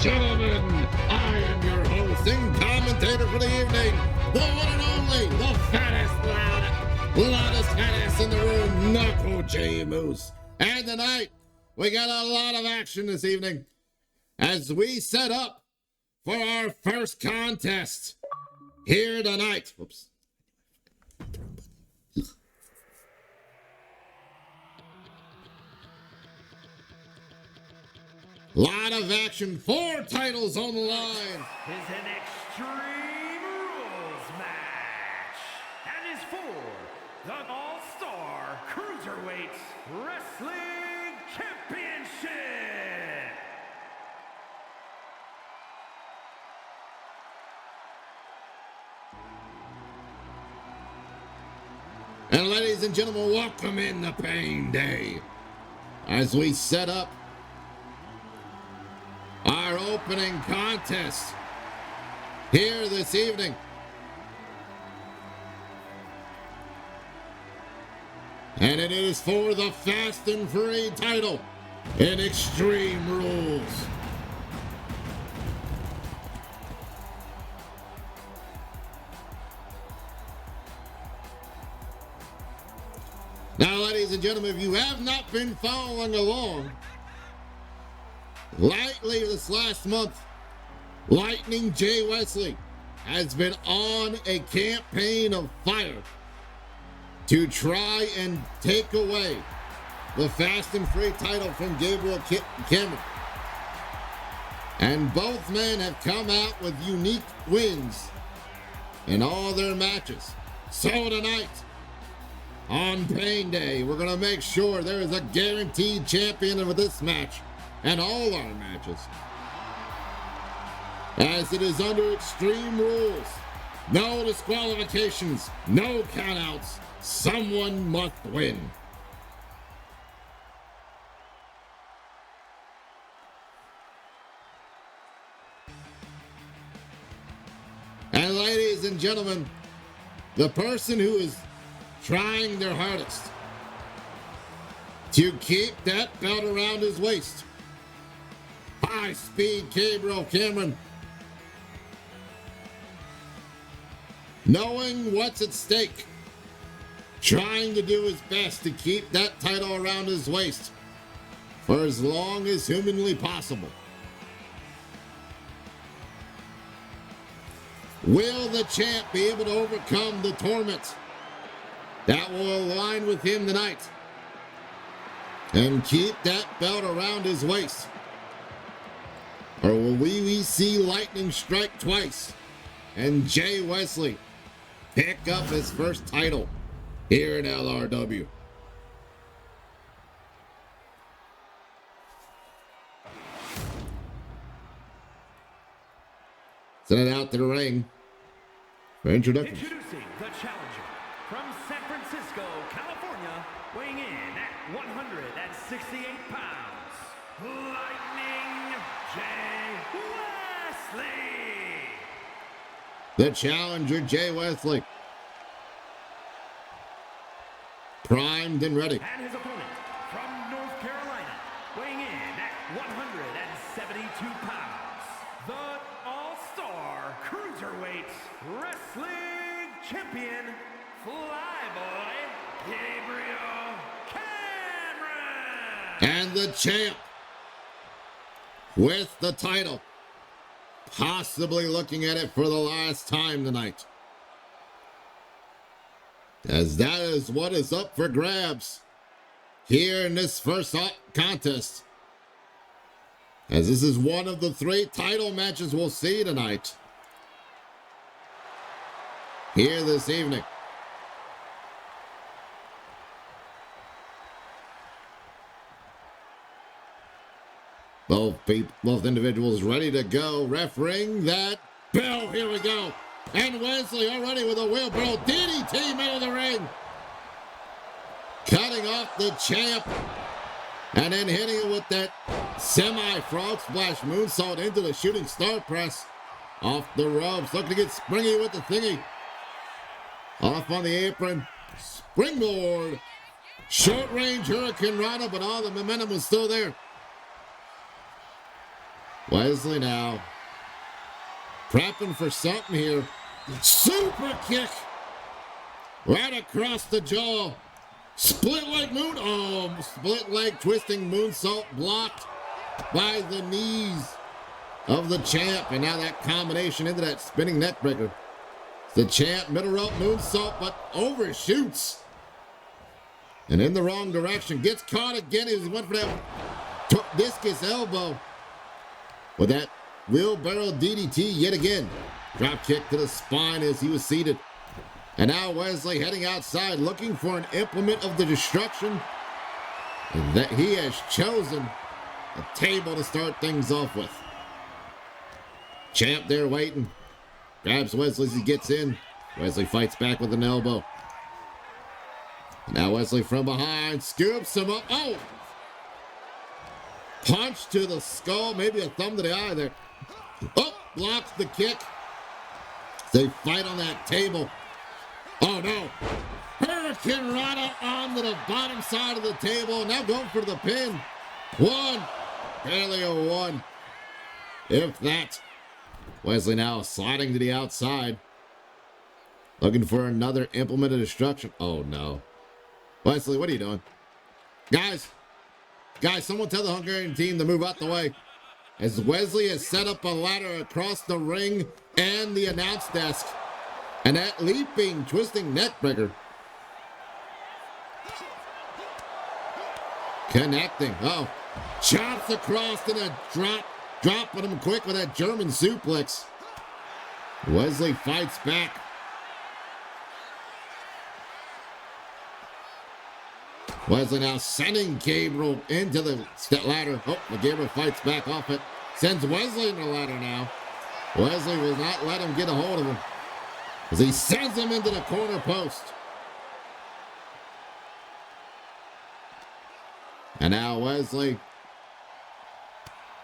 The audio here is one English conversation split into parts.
gentlemen, I am your host and commentator for the evening, the one and only, the fattest, loudest fat-ass in the room, Knuckle J Moose. And tonight, we got a lot of action this evening as we set up for our first contest here tonight. Whoops. Lot of action, 4 titles on the line. Is an Extreme Rules match and is for the All-Star Cruiserweight Wrestling Championship. And ladies and gentlemen, welcome in the Pain Day as we set up our opening contest here this evening. And it is for the Fast and Free title in Extreme Rules. Now, ladies and gentlemen, if you have not been following along, lately this last month, Lightning J. Wesley has been on a campaign of fire to try and take away the Fast and Free title from Gabriel Cameron. And both men have come out with unique wins in all their matches. So tonight, on Pain Day, we're going to make sure there is a guaranteed champion for this match and all our matches, as it is under Extreme Rules. No disqualifications, no countouts. Someone must win. And ladies and gentlemen, the person who is trying their hardest to keep that belt around his waist, high-speed Gabriel Cameron, knowing what's at stake, trying to do his best to keep that title around his waist for as long as humanly possible. Will the champ be able to overcome the torment that will align with him tonight and keep that belt around his waist? Or will we see lightning strike twice and Jay Wesley pick up his first title here in LRW? Send it out to the ring for introduction. Introducing the challenger from San Francisco, California, weighing in at 168 pounds, Lightning J. Wesley. The challenger, Jay Wesley, primed and ready. And his opponent from North Carolina, weighing in at 172 pounds, the All-Star Cruiserweight Wrestling Champion, Flyboy Gabriel Cameron. And the champ with the title, possibly looking at it for the last time tonight, as that is what is up for grabs here in this first contest, as this is one of the 3 title matches we'll see tonight here this evening. Both individuals ready to go. Refereeing that bell. Here we go. And Wesley already with a wheelbarrow DDT middle of the ring. Cutting off the champ. And then hitting it with that semi-frog splash moonsault into the shooting star press. Off the ropes. Looking to get springy with the thingy. Off on the apron. Springboard. Short range Hurricane Rana, but all the momentum was still there. Wesley now prepping for something here. Super kick right across the jaw. Split leg moon. Oh, split leg twisting moonsault blocked by the knees of the champ. And now that combination into that spinning neck breaker. The champ middle rope moonsault, but overshoots. And in the wrong direction. Gets caught again. He went for that discus elbow. With that wheelbarrow DDT yet again. Drop kick to the spine as he was seated. And now Wesley heading outside looking for an implement of the destruction. And that he has chosen a table to start things off with. Champ there waiting. Grabs Wesley as he gets in. Wesley fights back with an elbow. Now Wesley from behind scoops him up. Oh! Punch to the skull. Maybe a thumb to the eye there. Oh! Blocks the kick. They fight on that table. Oh no. Hurricane Rana onto the bottom side of the table. Now going for the pin. One. Barely a one. If that. Wesley now sliding to the outside. Looking for another implement of destruction. Oh no. Wesley, what are you doing? Guys, someone tell the Hungarian team to move out the way. As Wesley has set up a ladder across the ring and the announce desk. And that leaping, twisting neck breaker. Connecting. Oh, chops across in a drop. Dropping him quick with that German suplex. Wesley fights back. Wesley now sending Gabriel into the ladder. Oh, but Gabriel fights back off it. Sends Wesley into the ladder now. Wesley will not let him get a hold of him as he sends him into the corner post. And now Wesley.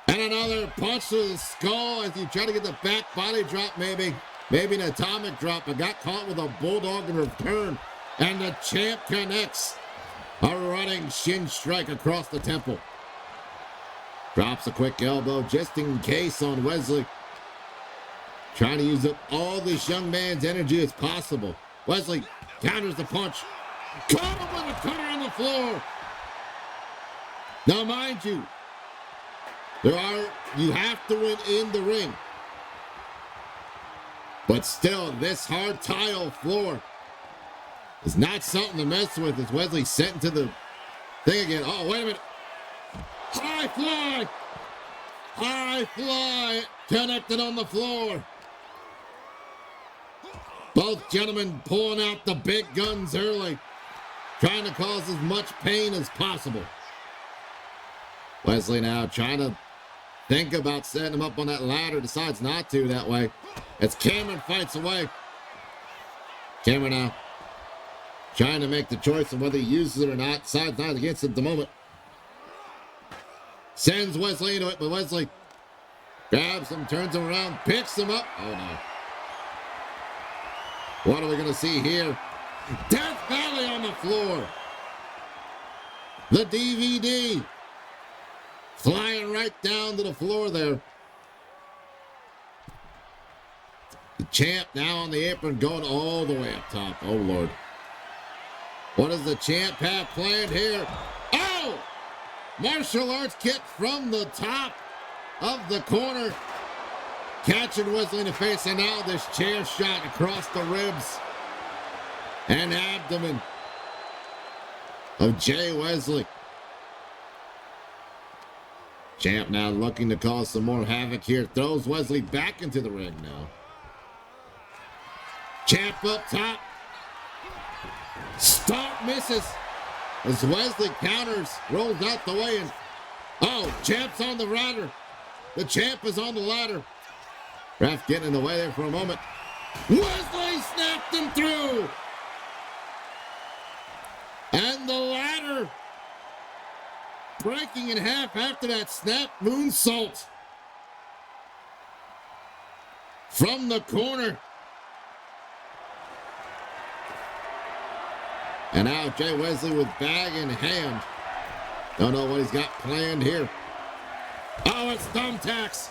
And another punch to the skull as you try to get the back body drop maybe. Maybe an atomic drop, but got caught with a bulldog in return. And the champ connects. A running shin strike across the temple. Drops a quick elbow just in case on Wesley. Trying to use up all this young man's energy as possible. Wesley counters the punch. Caught him with a cutter on the floor. Now mind you, you have to win in the ring. But still, this hard tile floor is not something to mess with as Wesley sent into the thing again. Oh, wait a minute. High fly. High fly. Connected on the floor. Both gentlemen pulling out the big guns early. Trying to cause as much pain as possible. Wesley now trying to think about setting him up on that ladder. Decides not to that way. As Cameron fights away. Cameron now trying to make the choice of whether he uses it or not. Decides not against it at the moment. Sends Wesley into it, but Wesley grabs him, turns him around, picks him up. Oh no. What are we going to see here? Death Valley on the floor. The DVD flying right down to the floor there. The champ now on the apron going all the way up top. Oh, Lord. What does the champ have planned here? Oh! Martial arts kick from the top of the corner. Catching Wesley in the face, and now this chair shot across the ribs and abdomen of Jay Wesley. Champ now looking to cause some more havoc here. Throws Wesley back into the ring now. Champ up top. Start misses as Wesley counters, rolls out the way, and oh, Champ's on the ladder. The champ is on the ladder. Ref getting in the way there for a moment. Wesley snapped him through. And the ladder breaking in half after that snap moonsault from the corner. And now Jay Wesley with bag in hand. Don't know what he's got planned here. Oh, it's thumbtacks.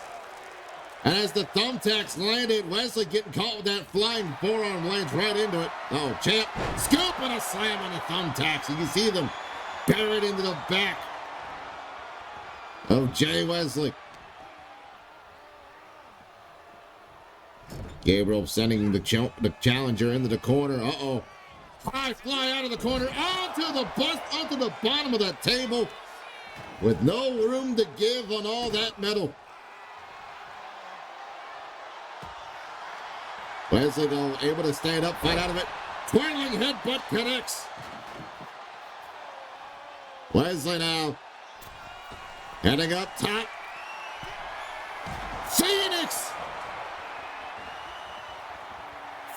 And as the thumbtacks landed, Wesley getting caught with that flying forearm, lands right into it. Oh, champ, scoop and a slam on the thumbtacks. You can see them buried into the back of Jay Wesley. Gabriel sending the challenger into the corner. Uh-oh. High fly out of the corner, onto the bottom of that table with no room to give on all that metal. Wesley, though, able to stand up, fight out of it. Twirling headbutt connects. Wesley now heading up top. Phoenix!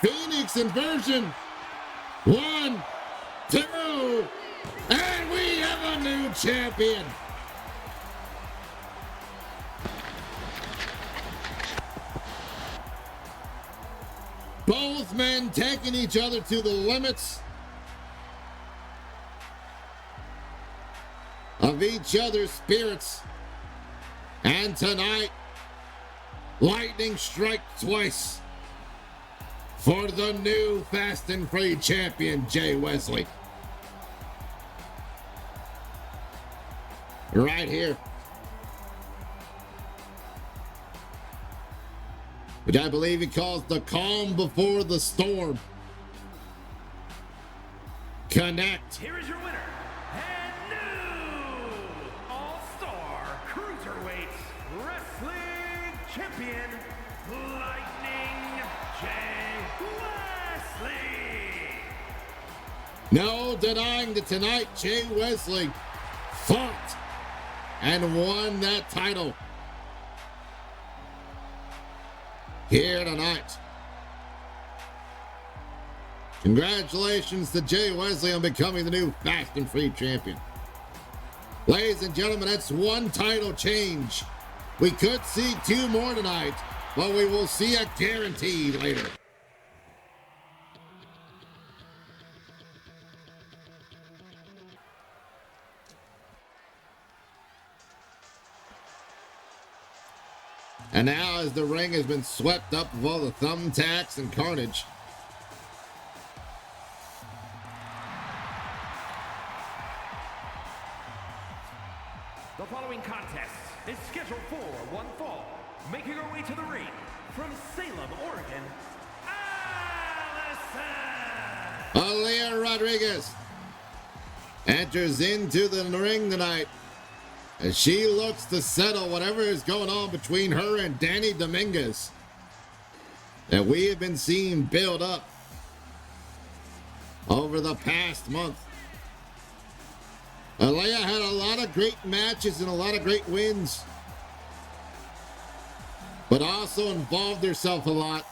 Phoenix inversion. 1, 2, and we have a new champion. Both men taking each other to the limits of each other's spirits. And tonight, lightning strike twice for the new Fast and Free champion, Jay Wesley. Right here. Which I believe he calls the calm before the storm. Connect. Here is your winner, and new All-Star Cruiserweight Wrestling Champion, Lightning Jay Wesley. No denying that tonight Jay Wesley fought and won that title here tonight. Congratulations to Jay Wesley on becoming the new Fast and Free champion. Ladies and gentlemen, that's one title change. We could see 2 more tonight, but we will see a guarantee later. And now, as the ring has been swept up with all the thumbtacks and carnage, The following contest is scheduled for one fall. Making her way to the ring from Salem, Oregon, Allison! Aaliyah Rodriguez enters into the ring tonight as she looks to settle whatever is going on between her and Danny Dominguez that we have been seeing build up over the past month. Aaliyah had a lot of great matches and a lot of great wins, but also involved herself a lot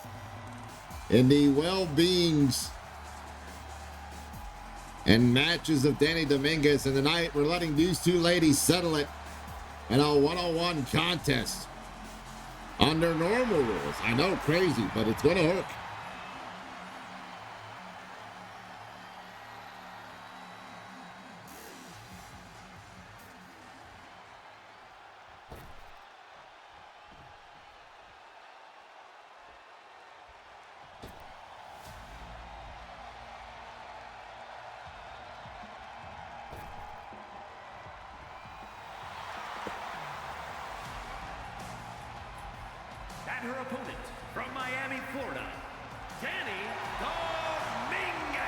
in the well-beings and matches of Danny Dominguez. And tonight we're letting these 2 ladies settle it in a one-on-one contest under normal rules. I know, crazy, but it's gonna work. And her opponent from Miami, Florida, Danny Dominguez.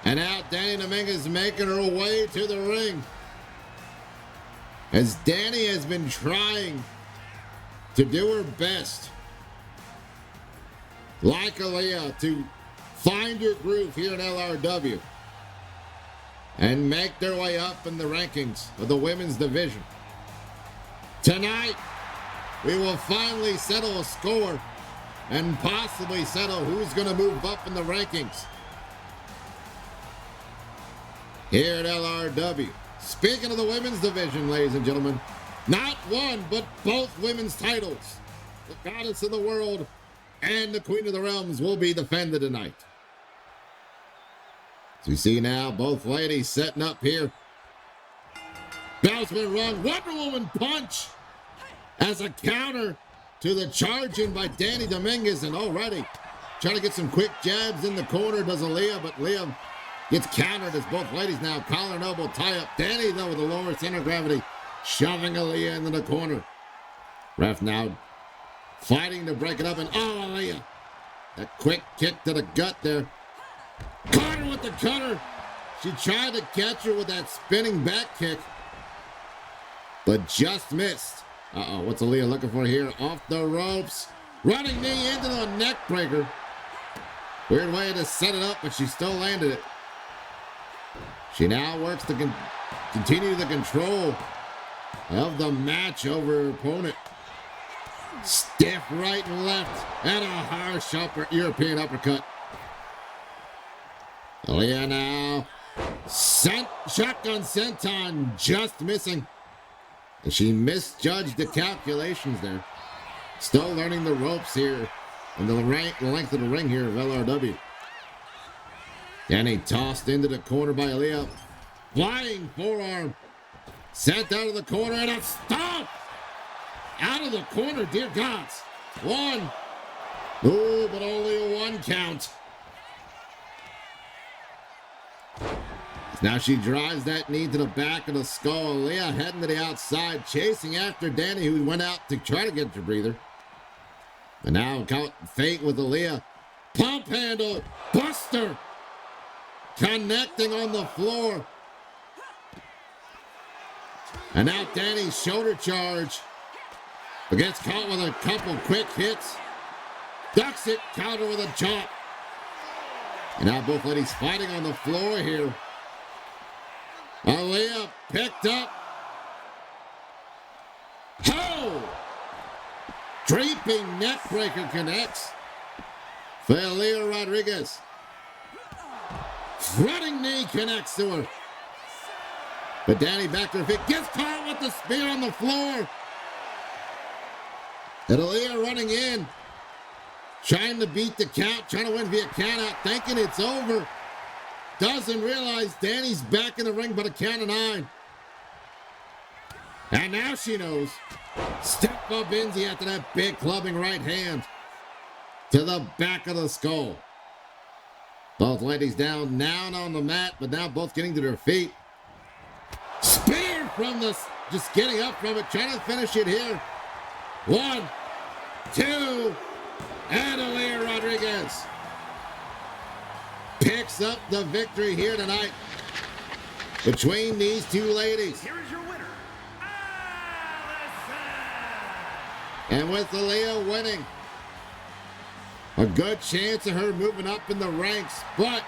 And now Danny Dominguez making her way to the ring, as Danny has been trying to do her best, like Aaliyah, to find her groove here in LRW and make their way up in the rankings of the women's division. Tonight, we will finally settle a score and possibly settle who's going to move up in the rankings here at LRW. Speaking of the women's division, ladies and gentlemen, not one, but both women's titles, the Goddess of the World and the Queen of the Realms, will be defended tonight. As we see now, both ladies setting up here. Bell's been rung. Wonder Woman punch as a counter to the charge in by Danny Dominguez, and already trying to get some quick jabs in the corner does Aaliyah, but Leah gets countered as both ladies now collar and elbow tie up. Danny, though, with the lower center of gravity, shoving Aaliyah into the corner. Ref now fighting to break it up, and oh, Aaliyah. A quick kick to the gut there. Caught her with the cutter. She tried to catch her with that spinning back kick, but just missed. Uh-oh, what's Aaliyah looking for here? Off the ropes. Running knee into the neck breaker. Weird way to set it up, but she still landed it. She now works to continue the control of the match over her opponent. Stiff right and left, and a harsh European uppercut. Aaliyah now. Shotgun senton, just missing. And she misjudged the calculations there. Still learning the ropes here and the length of the ring here of LRW. Danny tossed into the corner by Aaliyah. Flying forearm. Sent out of the corner and a stomp. Out of the corner, dear gods. One. Oh, but only a one count. Now she drives that knee to the back of the skull. Aaliyah heading to the outside, chasing after Danny, who went out to try to get the breather. And now count fate with Aaliyah. Pump handle, buster. Connecting on the floor. And now Danny's shoulder charge. But gets caught with a couple quick hits. Ducks it, counter with a chop. And now both ladies fighting on the floor here. Aaliyah picked up. Ho! Creeping neck breaker connects. For Aaliyah Rodriguez. Running knee connects to her. But Danny back to her feet. Gets caught with the spear on the floor. And Aaliyah running in. Trying to beat the count. Trying to win via count out. Thinking it's over. Doesn't realize Danny's back in the ring, but a count of 9. And now she knows. Step up Indy after that big clubbing right hand to the back of the skull. Both ladies down on the mat, but now both getting to their feet. Spear from the, just getting up from it, trying to finish it here. 1, 2, and Aaliyah Rodriguez picks up the victory here tonight between these two ladies. Here is your winner, Allison. And with Aaliyah winning, a good chance of her moving up in the ranks, but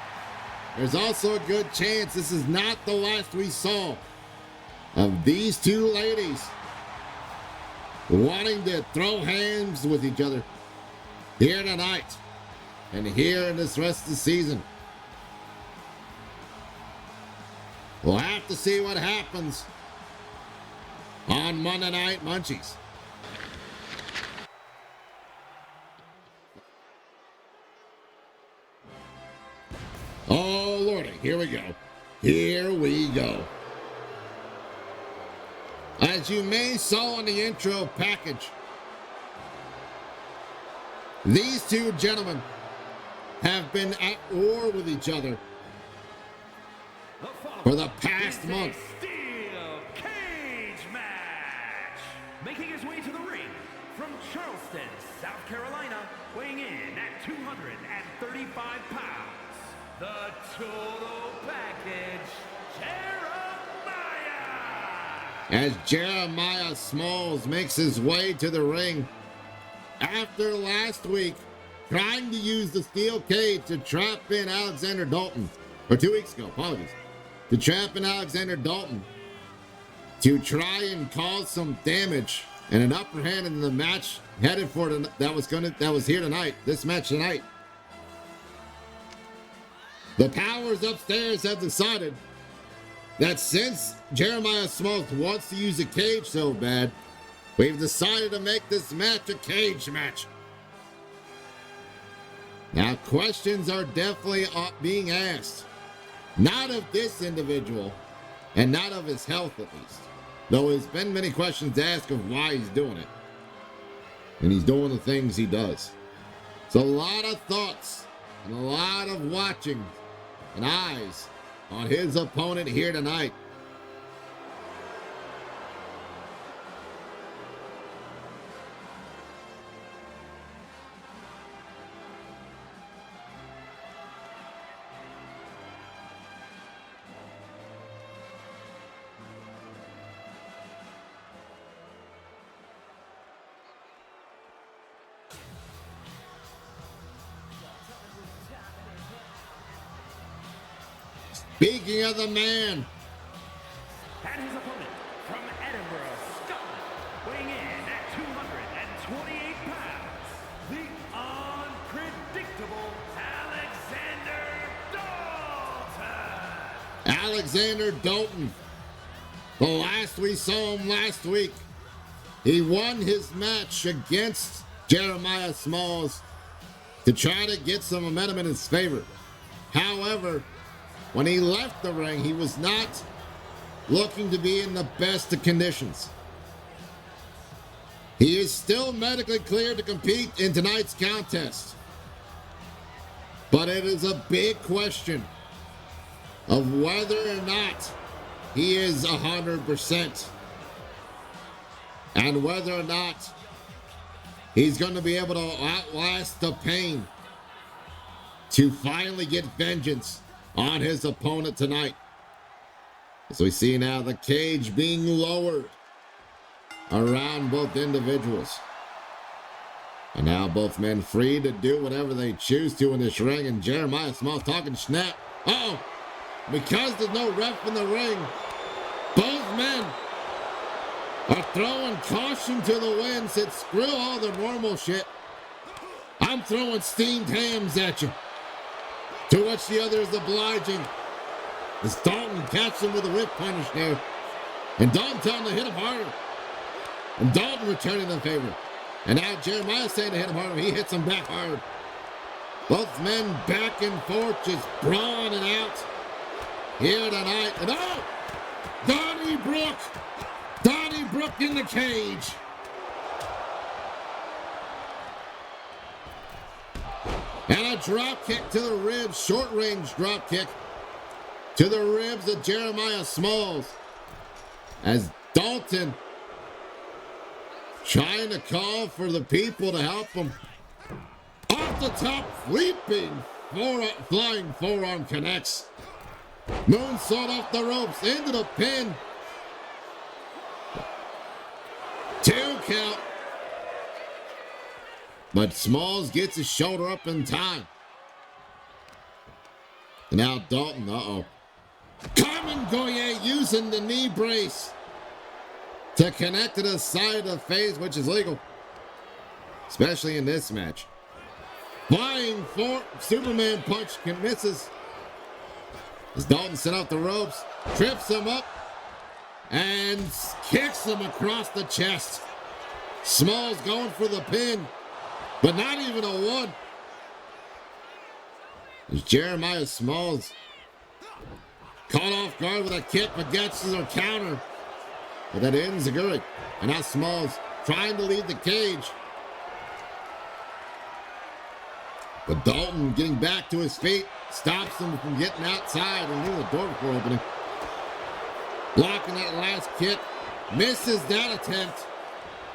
there's also a good chance this is not the last we saw of these two ladies wanting to throw hands with each other here tonight and here in this rest of the season. We'll have to see what happens on Monday Night Munchies. Oh, Lordy, here we go. Here we go. As you may saw in the intro package, these two gentlemen have been at war with each other for the past month. Steel cage match. Making his way to the ring from Charleston, South Carolina, weighing in at 235 pounds, the total package, Jeremiah. As Jeremiah Smalls makes his way to the ring after last week trying to use the steel cage to trap in Alexander Dalton, or 2 weeks ago, apologies, to trap in Alexander Dalton to try and cause some damage and an upper hand in the match headed for that was here tonight, this match tonight. The powers upstairs have decided that since Jeremiah Smalls wants to use a cage so bad, we've decided to make this match a cage match. Now, questions are definitely being asked. Not of this individual, and not of his health at least. Though there's been many questions asked of why he's doing it. and he's doing the things he does. It's a lot of thoughts and a lot of watching and eyes on his opponent here tonight. Speaking of the man, And his opponent from Edinburgh, Scotland, weighing in at 228 pounds, the unpredictable Alexander Dalton. Alexander Dalton. The last we saw him last week, he won his match against Jeremiah Smalls to try to get some momentum in his favor. However, when he left the ring, he was not looking to be in the best of conditions. He is still medically cleared to compete in tonight's contest. But it is a big question of whether or not he is 100%. And whether or not he's going to be able to outlast the pain to finally get vengeance on his opponent tonight. As we see now the cage being lowered around both individuals. And now both men free to do whatever they choose to in this ring. And Jeremiah Smalls talking snap. Uh-oh. Because there's no ref in the ring, both men are throwing caution to the wind. Said, screw all the normal shit. I'm throwing steamed hams at you. To which the other is obliging. As Dalton catches him with a whip punish there. And Dalton telling him to hit him harder. And Dalton returning the favor. And now Jeremiah saying to hit him harder. He hits him back hard. Both men back and forth just brawling it out here tonight. And oh! Donnybrook in the cage. And a drop kick to the ribs, short range drop kick to the ribs of Jeremiah Smalls. As Dalton trying to call for the people to help him. Off the top, leaping, flying forearm connects. Moonsault off the ropes, into the pin. 2 count. But Smalls gets his shoulder up in time. And now Dalton, uh-oh. Carmen Goyer using the knee brace to connect to the side of the face, which is legal. Especially in this match. Flying for Superman punch misses. As Dalton set out the ropes, trips him up, and kicks him across the chest. Smalls going for the pin, but not even a one. As Jeremiah Smalls caught off guard with a kick, but gets to the counter. But that ends the good. And now Smalls trying to leave the cage. But Dalton getting back to his feet stops him from getting outside and leaving the door before opening. Blocking that last kick. Misses that attempt.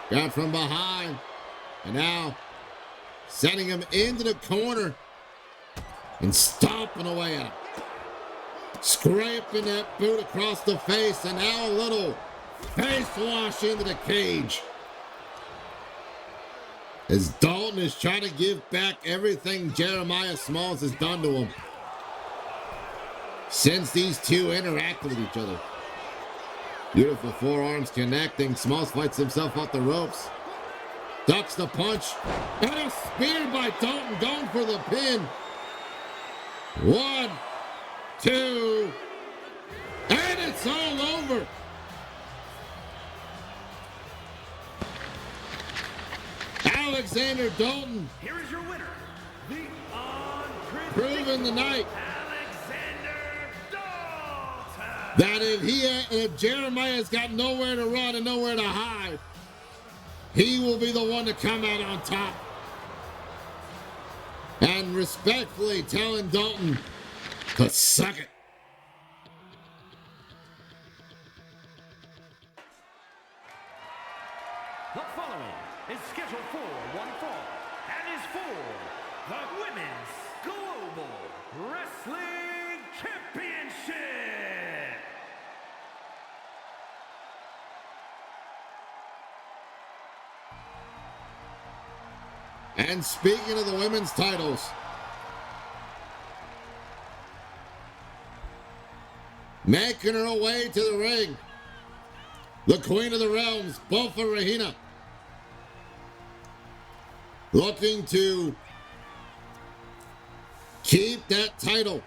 Got from behind. And now sending him into the corner and stomping away at him. Scraping that boot across the face, and now a little face wash into the cage. As Dalton is trying to give back everything Jeremiah Smalls has done to him since these two interacted with each other. Beautiful forearms connecting. Smalls fights himself off the ropes. Ducks the punch. And a spear by Dalton going for the pin. 1, 2, and it's all over. Alexander Dalton. Here is your winner, the Proving tonight Alexander Dalton. that if Jeremiah's got nowhere to run and nowhere to hide, he will be the one to come out on top. And respectfully telling Dalton to suck it. The following is scheduled for one fall and is for the Women's Global Wrestling Championship. And speaking of the women's titles, making her way to the ring, the Queen of the Realms, Bofa Regina, looking to keep that title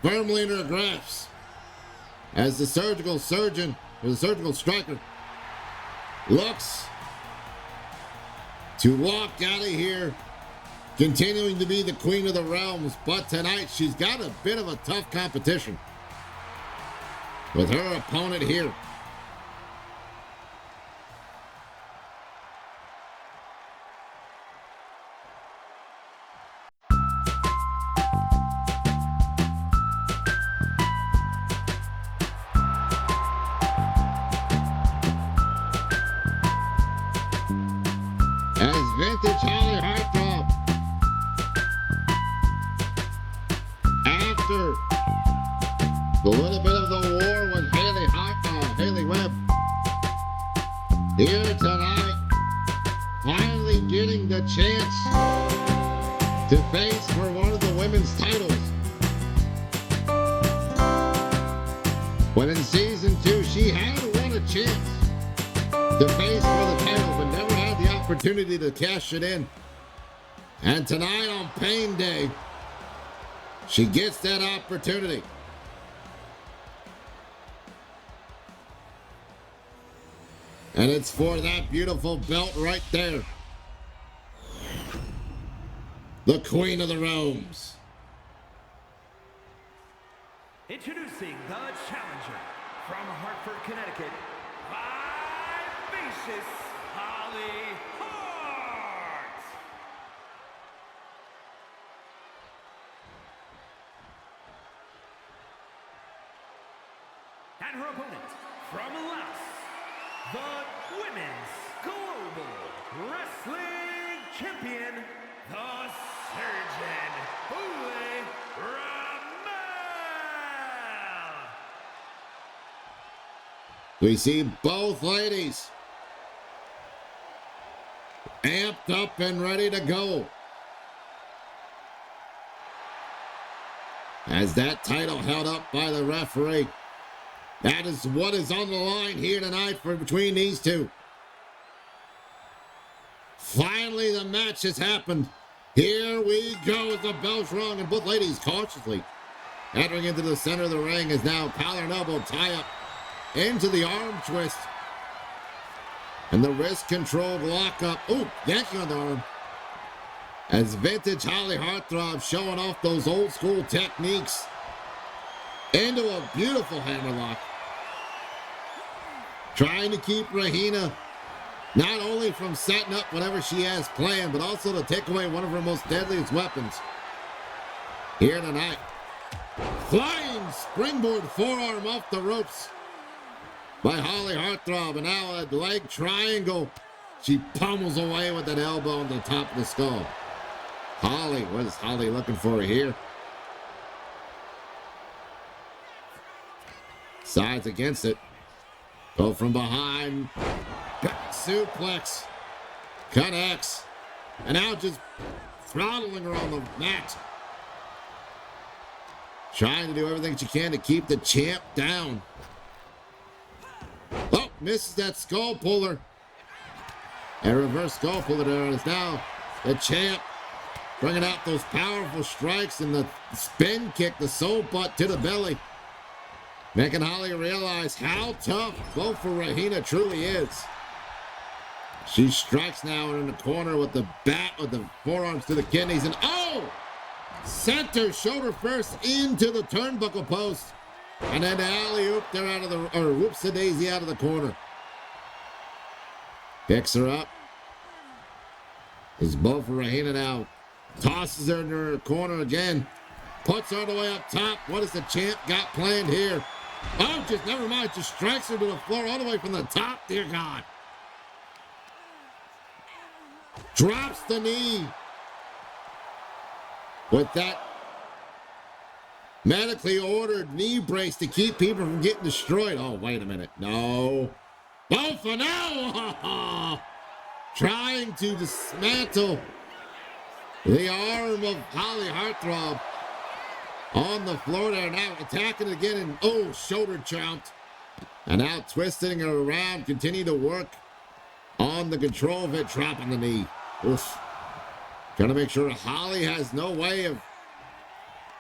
firmly in her grasp as the surgical surgeon, or the surgical striker, looks to walk out of here continuing to be the Queen of the Realms. But tonight she's got a bit of a tough competition with her opponent here. As vintage Holly Heartthrob, after the little bit of the war with Haley Webb, here tonight, finally getting the chance to face for one of the women's titles. When in season 2, she had won a chance to face for the title, but never had the opportunity to cash it in. And tonight on Pain Day, she gets that opportunity. And it's for that beautiful belt right there. The Queen of the Realms. Introducing the challenger from Hartford, Connecticut, Vivacious Holly Hart. And her opponent from Laos, the Women's Global Wrestling Champion, the Surgeon, Boulay Ramel. We see both ladies amped up and ready to go as that title held up by the referee. That is what is on the line here tonight for between these two. Finally, the match has happened. Here we go as the bell's rung, and both ladies cautiously entering into the center of the ring as now collar and elbow tie up into the arm twist. And the wrist-controlled lockup. Oh, yanking on the arm. As vintage Holly Heartthrob showing off those old-school techniques into a beautiful hammerlock. Trying to keep Regina not only from setting up whatever she has planned, but also to take away one of her most deadliest weapons here tonight. Flying springboard forearm off the ropes by Holly Heartthrob, and now a leg triangle. She pummels away with that elbow on the top of the skull. Holly, what is Holly looking for here? Sides against it. Go from behind. Back suplex. Connects. And now just throttling her on the mat. Trying to do everything she can to keep the champ down. Oh, misses that skull puller. And reverse skull puller there is now the champ bringing out those powerful strikes and the spin kick, the soul butt to the belly. Making Holly realize how tough Bofa Regina truly is. She strikes now in the corner with the bat, with the forearms to the kidneys, and oh! Center shoulder first into the turnbuckle post. And then the alley-oop there out of the, or whoops-a-daisy out of the corner. Picks her up. Is both for Rahina now. Tosses her in her corner again. Puts her all the way up top. What has the champ got planned here? Oh, just never mind. Just strikes her to the floor all the way from the top. Dear God. Drops the knee. With that medically ordered knee brace to keep people from getting destroyed. Oh, wait a minute. No. Both for now. Trying to dismantle the arm of Holly Heartthrob. On the floor there now, attacking again, and oh, shoulder chomped. And now twisting her around, continue to work on the control of it, dropping the knee. Oof. Trying to make sure Holly has no way of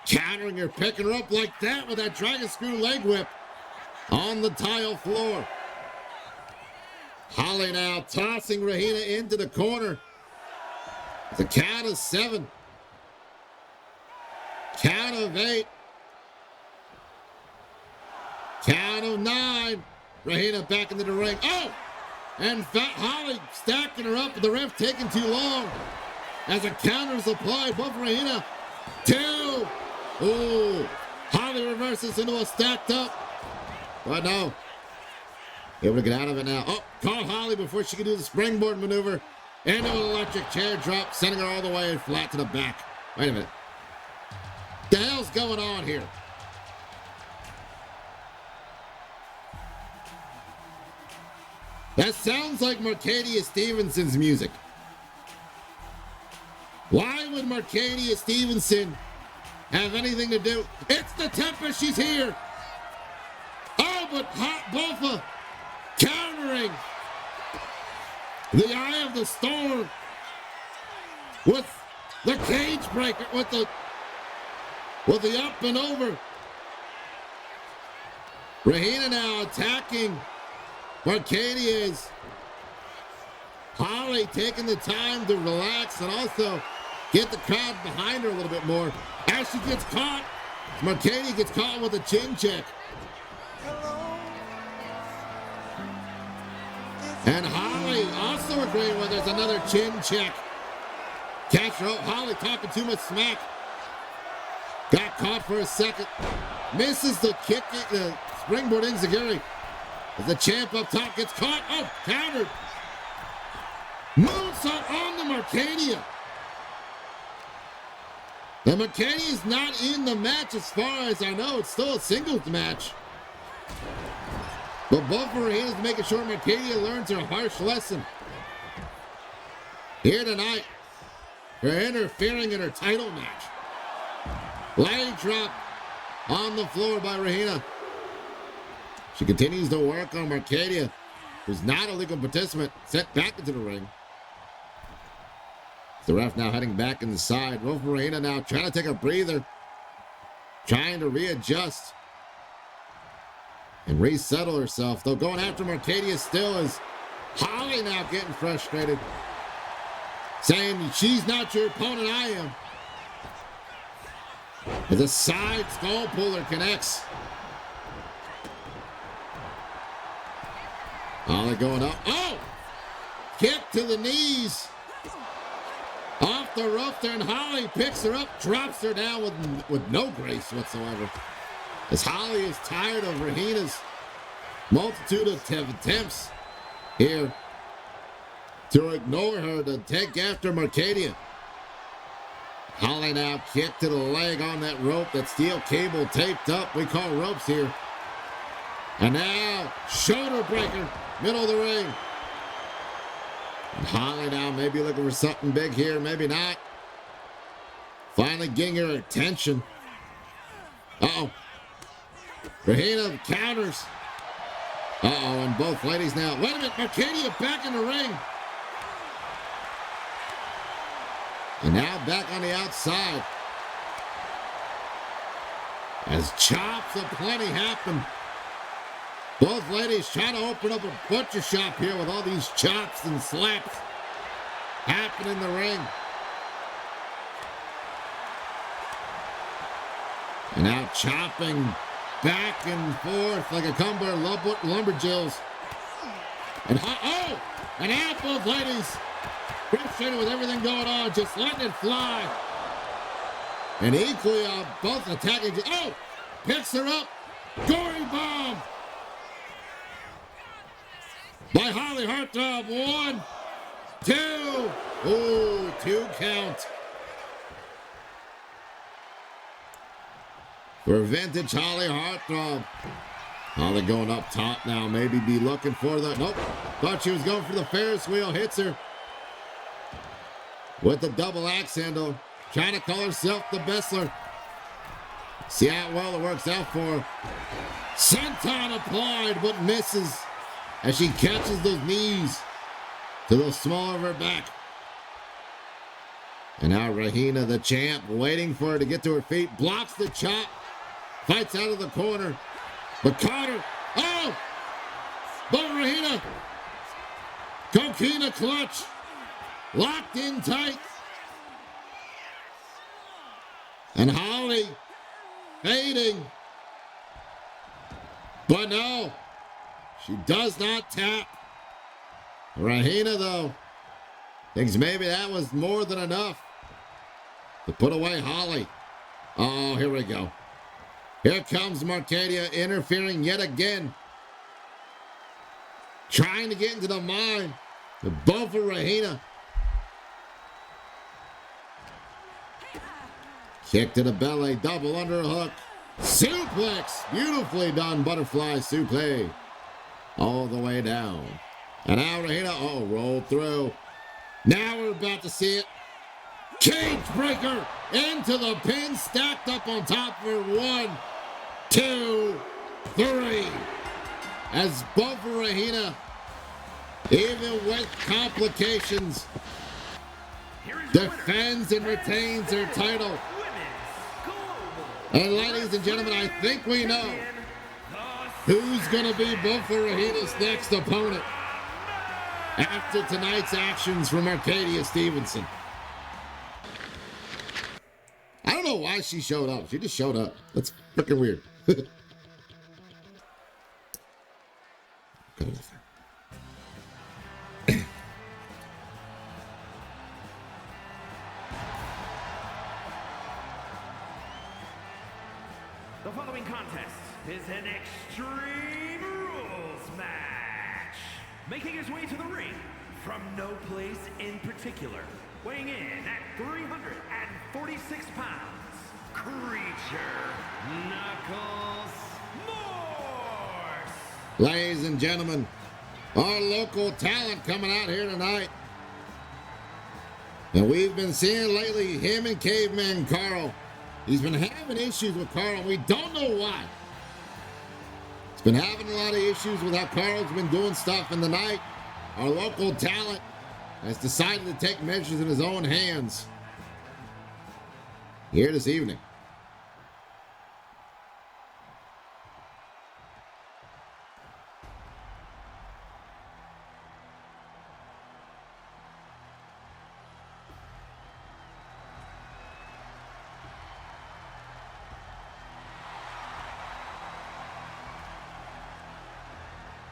countering her, picking her up like that with that dragon screw leg whip on the tile floor. Holly now tossing Rahina into the corner. The count of 7. Count of 8. Count of 9. Rahina back into the ring. Oh! And Holly stacking her up, the ref taking too long. As a counter is applied, both Rahina. 2. Oh! Holly reverses into a stacked up. But no. Able to get out of it now. Oh, caught Holly before she could do the springboard maneuver. Into an electric chair drop, sending her all the way flat to the back. Wait a minute. The hell's going on here? That sounds like Mercadia Stevenson's music. Why would Mercadia Stevenson have anything to do? It's the Tempest, she's here. Oh, but Hot Buffa countering the Eye of the Storm with the cage breaker, with the up and over. Rahina now attacking Mercadia's. Holly taking the time to relax and also get the crowd behind her a little bit more. As she gets caught, Mercadia gets caught with a chin check. And Holly also agreeing with there's another chin check. Catch her. Holly talking too much smack. Got caught for a second. Misses the kick, the springboard enziguri. As the champ up top gets caught. Oh, countered. Moonsault on the Mercadia. The Mercadia's not in the match as far as I know. It's still a singles match. But both of her hands making sure Mercadia learns her harsh lesson here tonight for interfering in her title match. Leg drop on the floor by Rahina. She continues to work on Mercadia, who's not a legal participant, sent back into the ring. The ref now heading back inside. Both Rahina now trying to take a breather, trying to readjust and resettle herself. Though going after Mercadia still is Holly now getting frustrated, saying she's not your opponent, I am. As a side skull puller connects. Holly going up. Oh! Kick to the knees. Off the rope there, and Holly picks her up, drops her down with no grace whatsoever. As Holly is tired of Rahina's multitude of attempts here to ignore her, to take after Mercadia. Holly now kick to the leg on that rope, that steel cable taped up. We call ropes here. And now, shoulder breaker, middle of the ring. And Holly now maybe looking for something big here, maybe not. Finally getting her attention. Uh-oh. Rahina counters. Uh-oh, and both ladies now. Wait a minute, Mercadia back in the ring. And now back on the outside. As chops aplenty happen. Both ladies trying to open up a butcher shop here with all these chops and slaps happening in the ring. And now chopping back and forth like a Cumber Lumberjills. And oh! And out both ladies. Frustrated with everything going on, just letting it fly. And equally both attacking. Oh! Picks her up. Gory bomb. By Holly Heartthrob. 1, 2. Ooh, 2 count. For vintage Holly Heartthrob. Holly going up top now. Maybe be looking for the... Nope. Thought she was going for the Ferris wheel. Hits her. With the double axe handle. Trying to call herself the Bessler. See how well it works out for her. Senton applied, but misses. As she catches those knees to the small of her back. And now Rahina, the champ, waiting for her to get to her feet. Blocks the chop. Fights out of the corner. But Carter, oh! But Rahina, Coquina clutch. Locked in tight. And Holly fading. But no, she does not tap. Rahina, though, thinks maybe that was more than enough to put away Holly. Oh, here we go. Here comes Marcadia interfering yet again. Trying to get into the mind of both of Rahina. Kick to the belly, double underhook. Suplex, beautifully done, butterfly suplex. All the way down. And now Rahina, oh, rolled through. Now we're about to see it. Cage breaker into the pin, stacked up on top for 1, 2, 3. As both of Rahina, even with complications, defends and retains her title. And ladies and gentlemen, I think we know who's going to be both of Rahina's next opponent after tonight's actions from Arcadia Stevenson. I don't know why she showed up. She just showed up. That's freaking weird. The following contest is an Extreme Rules match. Making his way to the ring from no place in particular, weighing in at 346 pounds, Creature Knuckles Morse. Ladies and gentlemen, our local talent coming out here tonight. And we've been seeing lately him and Caveman Carl. He's been having issues with Carl, and we don't know why. He's been having a lot of issues with how Carl's been doing stuff in the night. Our local talent has decided to take measures in his own hands here this evening.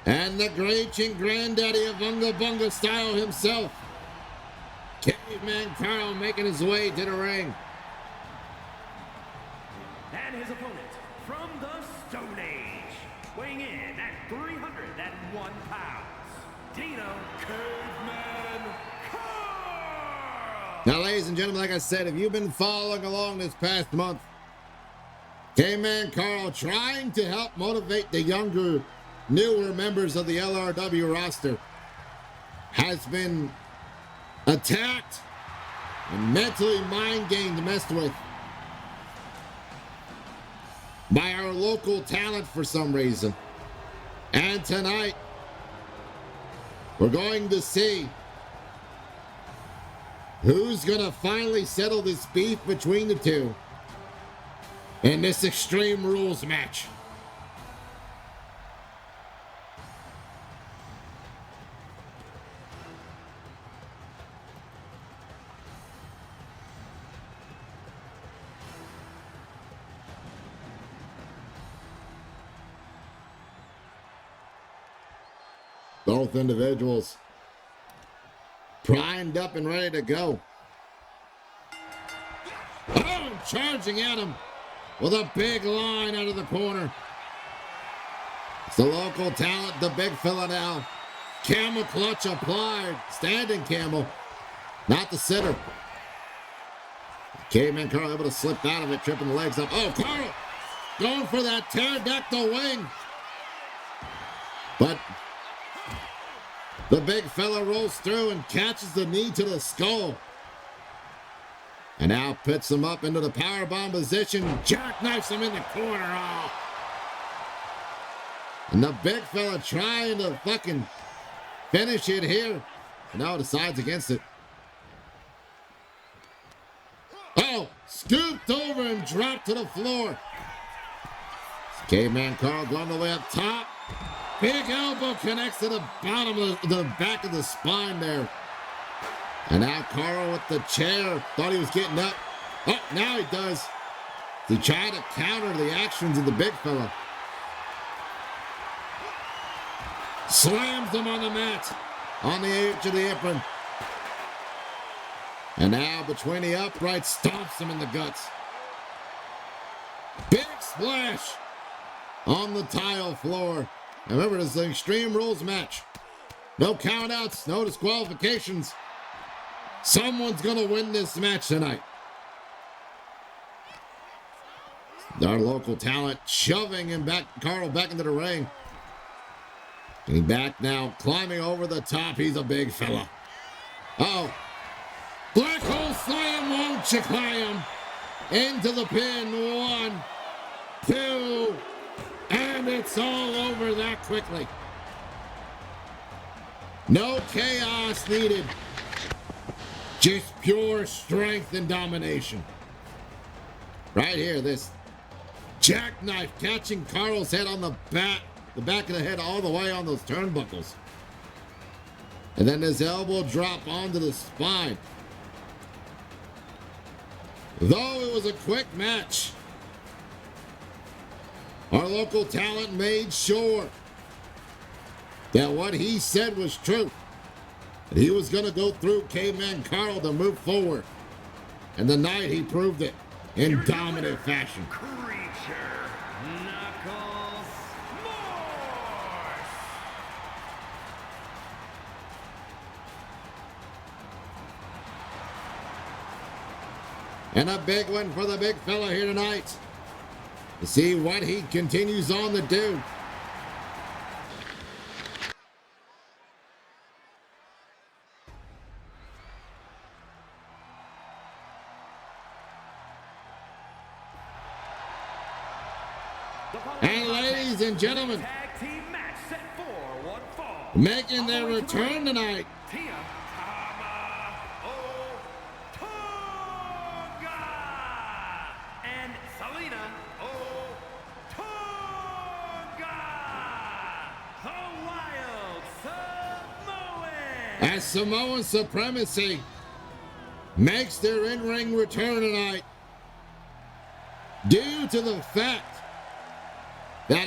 And the great and granddaddy of Unga Bunga style himself, Caveman Carl, making his way to the ring. And his opponent from the Stone Age, weighing in at 301 pounds, Dino Caveman Carl. Now, ladies and gentlemen, like I said, if you've been following along this past month, Caveman Carl trying to help motivate the younger, newer members of the LRW roster has been attacked and mentally mind-gamed, messed with by our local talent for some reason. And tonight, we're going to see who's going to finally settle this beef between the two in this Extreme Rules match. Both individuals primed up and ready to go. Oh, charging at him with a big line out of the corner. It's the local talent, the big fella now. Camel clutch applied. Standing camel, not the sitter. Caveman Carl able to slip out of it, tripping the legs up. Oh, Carl going for that pterodactyl wing. But the big fella rolls through and catches the knee to the skull. And now puts him up into the powerbomb position. Jackknifes him in the corner. Oh. And the big fella trying to fucking finish it here. And now decides against it. Oh, scooped over and dropped to the floor. Caveman Carl going the way up top. Big elbow connects to the bottom of the back of the spine there. And now Carl with the chair. Thought he was getting up. Oh, now he does. He tried to counter the actions of the big fella. Slams him on the mat. On the edge of the apron. And now between the uprights, stomps him in the guts. Big splash on the tile floor. And remember, this is an Extreme Rules match. No countouts, no disqualifications. Someone's going to win this match tonight. Our local talent shoving him back, Carl back into the ring. Getting back now, climbing over the top. He's a big fella. Uh-oh. Black hole slam, won't you climb? Into the pin. 1, 2, and it's all over that quickly. No chaos needed. Just pure strength and domination. Right here, this jackknife catching Carl's head on the back of the head all the way on those turnbuckles. And then this elbow drop onto the spine. Though it was a quick match, our local talent made sure that what he said was true. That he was going to go through Caveman Carl to move forward. And tonight he proved it in dominant fashion. Creature, Knuckles Morse. And a big one for the big fella here tonight. To see what he continues on to do. And ladies and gentlemen, Tag team match set for one fall. making their return tonight. Tia Tonga and Selena Tonga, the Wild Samoan. As Samoan Supremacy makes their in-ring return tonight, due to the fact that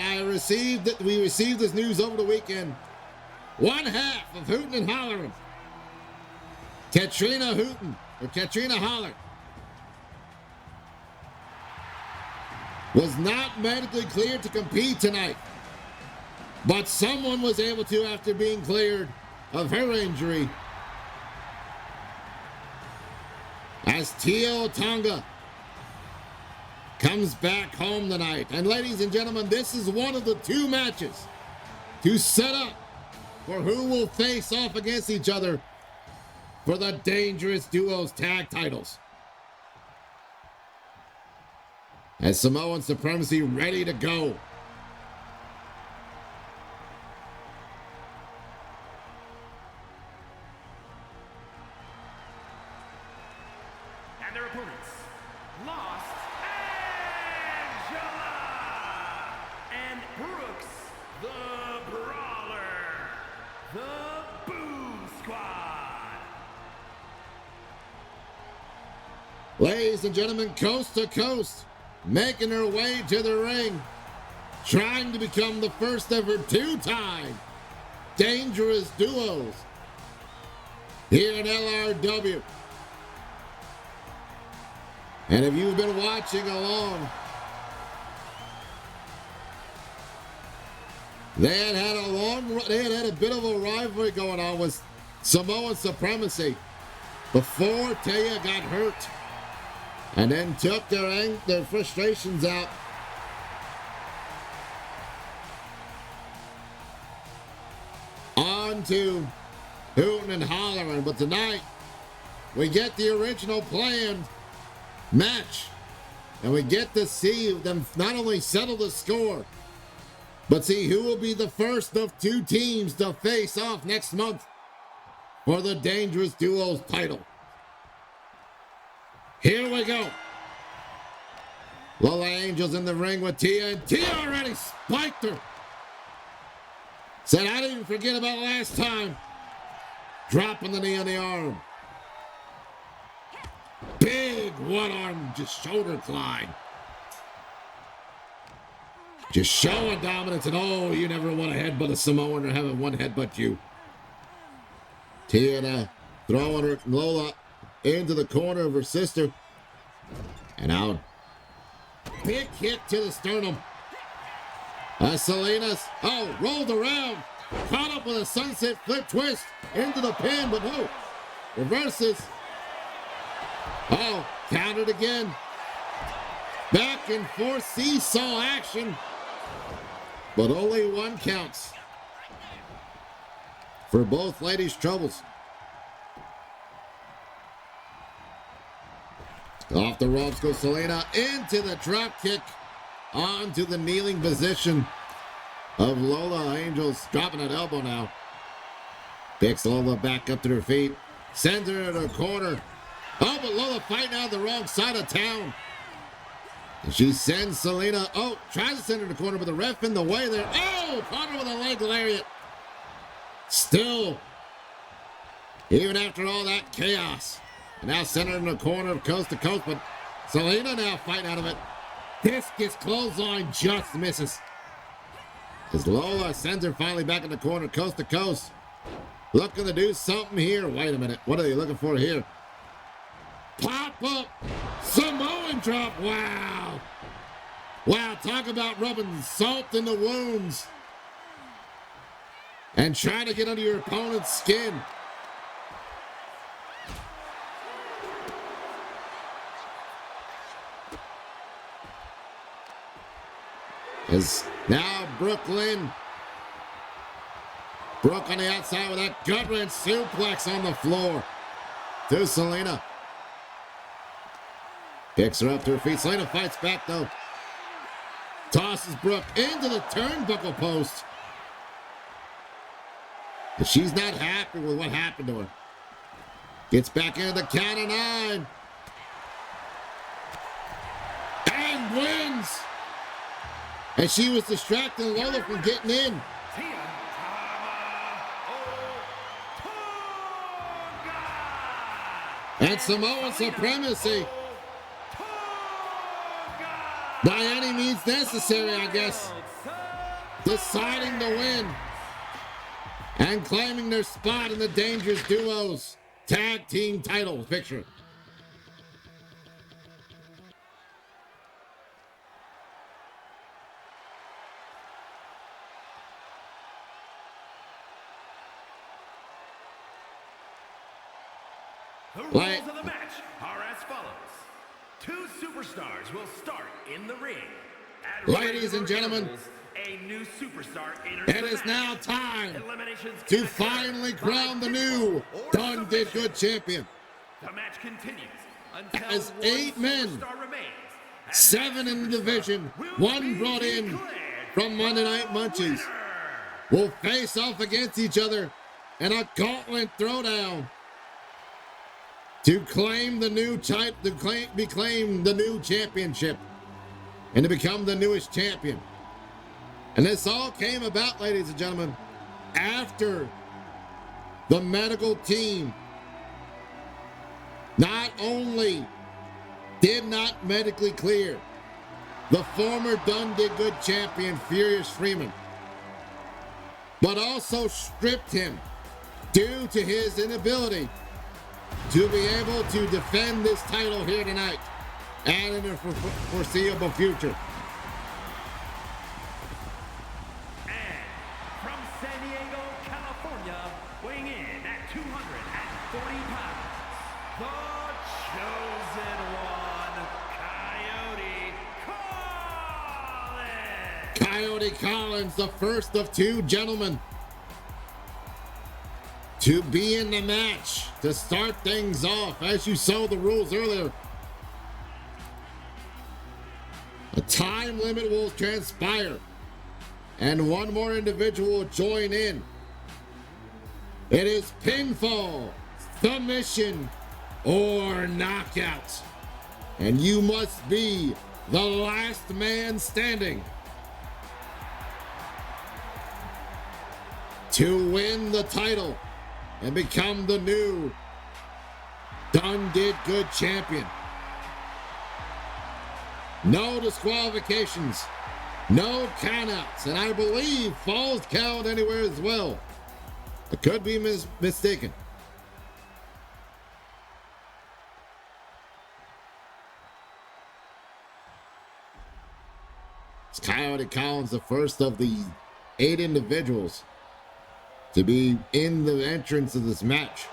we received this news over the weekend. One half of Hootin' and Hollerin', Katrina Hootin', or Katrina Holler, was not medically cleared to compete tonight. But someone was able to after being cleared of her injury. As Tia Tonga comes back home tonight. And ladies and gentlemen, this is one of the 2 matches to set up for who will face off against each other for the Dangerous Duos tag titles. As Samoan Supremacy ready to go. And their opponents, Lost Angela and Brooks the Brawler, the Boom Squad. Ladies and gentlemen, coast to coast, making their way to the ring, trying to become the first ever 2-time Dangerous Duos. here in LRW. And if you've been watching along, they had a bit of a rivalry going on with Samoan supremacy before Taya got hurt, and then took their frustrations out onto hooting and hollering. But tonight, we get the original planned match, and we get to see them not only settle the score, but see who will be the first of two teams to face off next month for the Dangerous Duos title. Here we go. Lola Angel's in the ring with Tia, and Tia already spiked her. Said, I didn't forget about last time. Dropping the knee on the arm. Big one-arm, just shoulder climb. Just showing dominance, and oh, you never want to headbutt a Samoan or having one headbutt you. Tia throwing her Lola into the corner of her sister. And out. Big kick to the sternum. Salinas, rolled around. Caught up with a sunset flip twist into the pin, but no. Reverses. Countered again. Back and forth seesaw action. But only one counts for both ladies' troubles. Off the ropes goes Selena into the drop kick onto the kneeling position of Lola Angels, dropping an elbow now. Picks Lola back up to her feet, sends her in her corner. But Lola fighting out the wrong side of town. And she sends Selena, tries to send her in the corner, but the ref in the way there. Caught her with a leg lariat. Still, even after all that chaos, and now send her in the corner of coast to coast, but Selena now fighting out of it. Discus clothesline just misses. As Lola sends her finally back in the corner, coast to coast. Looking to do something here. Wait a minute. What are they looking for here? Pop up. Samoan drop. Wow. Wow, talk about rubbing salt in the wounds. And trying to get under your opponent's skin. As now Brooke on the outside with that gut-wrench suplex on the floor to Selena. Picks her up to her feet. Selena fights back though. Tosses Brooke into the turnbuckle post. And she's not happy with what happened to her. Gets back into the count of 9. And wins. And she was distracting Lola from getting in. And Samoan supremacy. By any means necessary, I guess. Deciding to win. And claiming their spot in the Dangerous Duos tag team titles picture. The rules of the match are as follows. 2 superstars will start in the ring. Ladies and gentlemen, a new superstar it is now time to finally crown the new Done Did Good champion. The match continues until as 8 men, 7 in the division, 1 brought in from Monday Night Munchies, will face off against each other in a gauntlet throwdown to claim the new claim the new championship and to become the newest champion. And this all came about, ladies and gentlemen, after the medical team not only did not medically clear the former Done Did Good champion Furious Freeman, but also stripped him due to his inability to be able to defend this title here tonight and in the foreseeable future. And from San Diego, California, weighing in at 240 pounds, the chosen one, Coyote Collins. Coyote Collins, the first of two gentlemen to be in the match to start things off. As you saw the rules earlier, a time limit will transpire and one more individual will join in. It is pinfall, submission, or knockout. And you must be the last man standing to win the title and become the new Done Did Good champion. No disqualifications, no countouts, and I believe falls count anywhere as well. I could be mistaken. It's Coyote Collins, the first of the 8 individuals to be in the entrance of this match.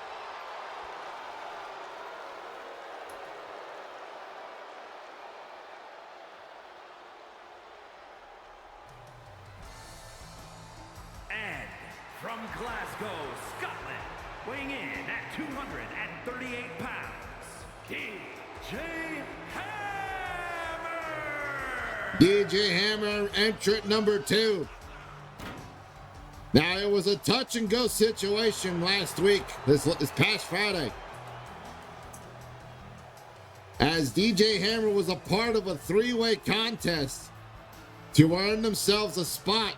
And from Glasgow, Scotland, weighing in at 238 pounds, DJ Hammer! DJ Hammer, entrant number 2. Now, it was a touch and go situation last week, this past Friday, as DJ Hammer was a part of a 3-way contest to earn themselves a spot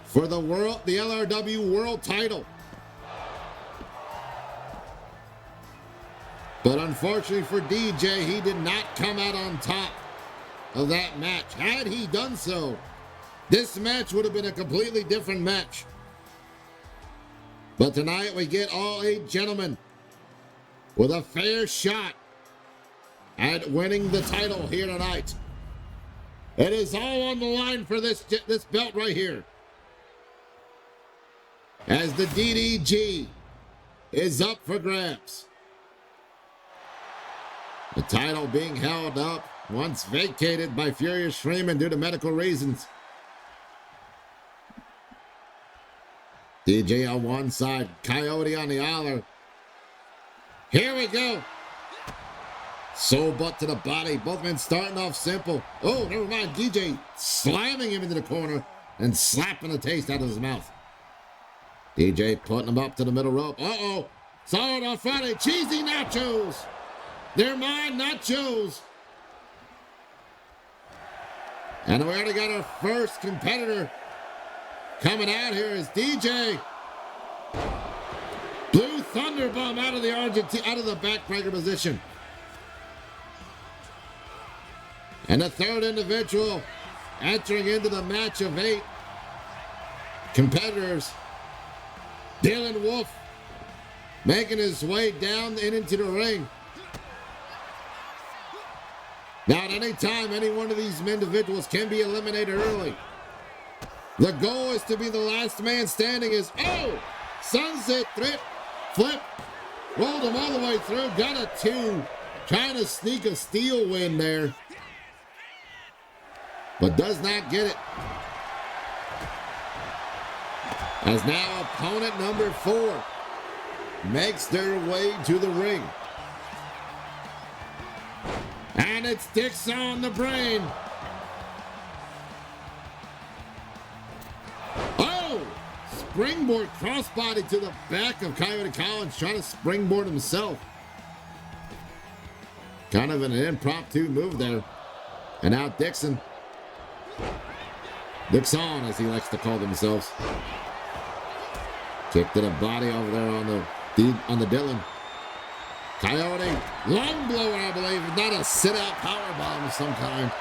for the LRW World title. But unfortunately for DJ, he did not come out on top of that match. Had he done so, this match would have been a completely different match. But tonight we get all 8 gentlemen with a fair shot at winning the title here tonight. It is all on the line for this belt right here, as the DDG is up for grabs. The title being held up, once vacated by Furious Freeman due to medical reasons. DJ on one side, Coyote on the other. Here we go. Soul butt to the body. Both men starting off simple. Oh, never mind. DJ slamming him into the corner and slapping the taste out of his mouth. DJ putting him up to the middle rope. Uh-oh. Saw it on Friday. Cheesy nachos. They're mine, nachos. And we already got our first competitor coming out here is DJ. Blue Thunderbomb out of the backbreaker position. And the third individual entering into the match of 8 competitors, Dylan Wolf, making his way down and into the ring. Now, at any time, any one of these individuals can be eliminated early. The goal is to be the last man standing. Sunset flip, rolled him all the way through, got a 2, trying to sneak a steel win there, but does not get it. As now opponent number 4 makes their way to the ring. And it sticks on the brain. Oh! Springboard crossbody to the back of Coyote Collins, trying to springboard himself. Kind of an impromptu move there. And now Dixon. Dixon, as he likes to call themselves. Kick to the body over there on the Dylan. Coyote, long blower, I believe, not a sit-out powerbomb of some kind.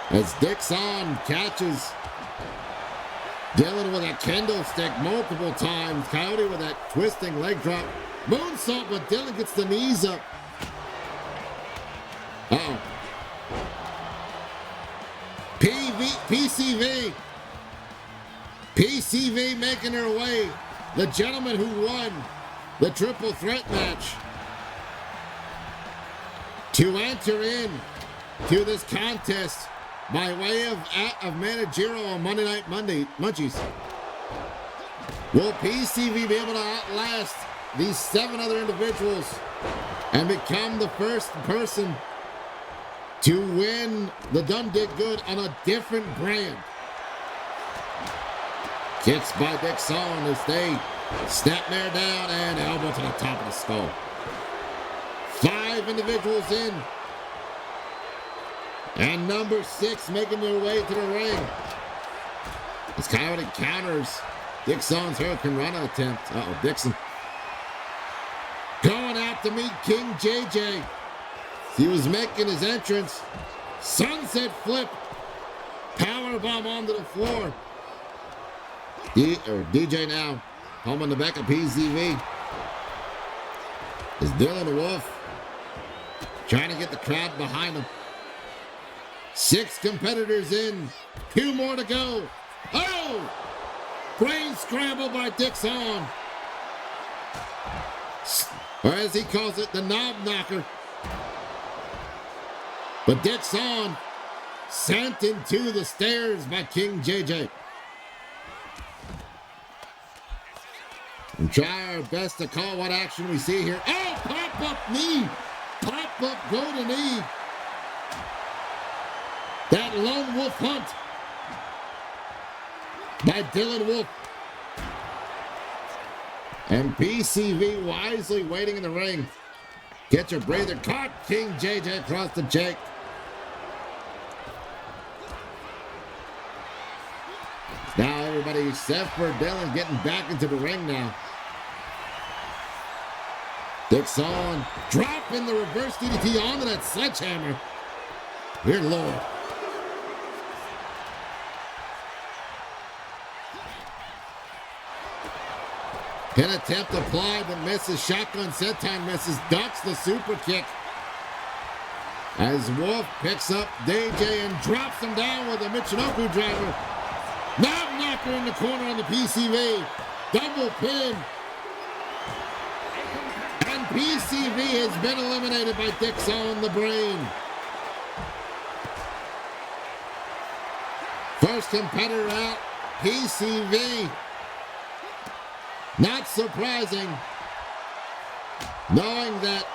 As Dixon catches Dylan with a kendo stick multiple times. Coyote with that twisting leg drop. Moonsault, but Dylan gets the knees up. Uh-oh. PCV. PCV making her way. The gentleman who won the triple threat match to enter in to this contest by way of managerial on Monday Night Munchies. Will PCV be able to outlast these 7 other individuals and become the first person to win the Done Did Good on a different brand? Kicks by Dixon as they snapmare down and elbow to the top of the skull. 5 individuals in. And number 6 making their way to the ring. As Coyote counters Dixon's Hurricane Rana attempt. Uh-oh, Dixon. Going out to meet King JJ. He was making his entrance. Sunset flip. Powerbomb onto the floor. DJ now. Home on the back of PCV. Is Dylan Wolf trying to get the crowd behind him. 6 competitors in. 2 more to go. Oh! Brain scramble by Dixon. Or as he calls it, the knob knocker. But Dixon sent into the stairs by King JJ. And try our best to call what action we see here. Oh, pop-up knee. Pop-up go to knee. That lone wolf hunt by Dylan Wolf. And PCV wisely waiting in the ring. Get your breather. Caught King JJ across the cheek. Now everybody except for Dylan getting back into the ring now. Dixon dropping the reverse DDT onto that sledgehammer. Dear Lord. Pin attempt applied, but misses. Shotgun senton misses. Ducks the super kick. As Wolf picks up DJ and drops him down with a Michinoku driver. Knob knocker in the corner on the PCV. Double pin. And PCV has been eliminated by Dixon the Brain. First competitor out, PCV. Not surprising, knowing that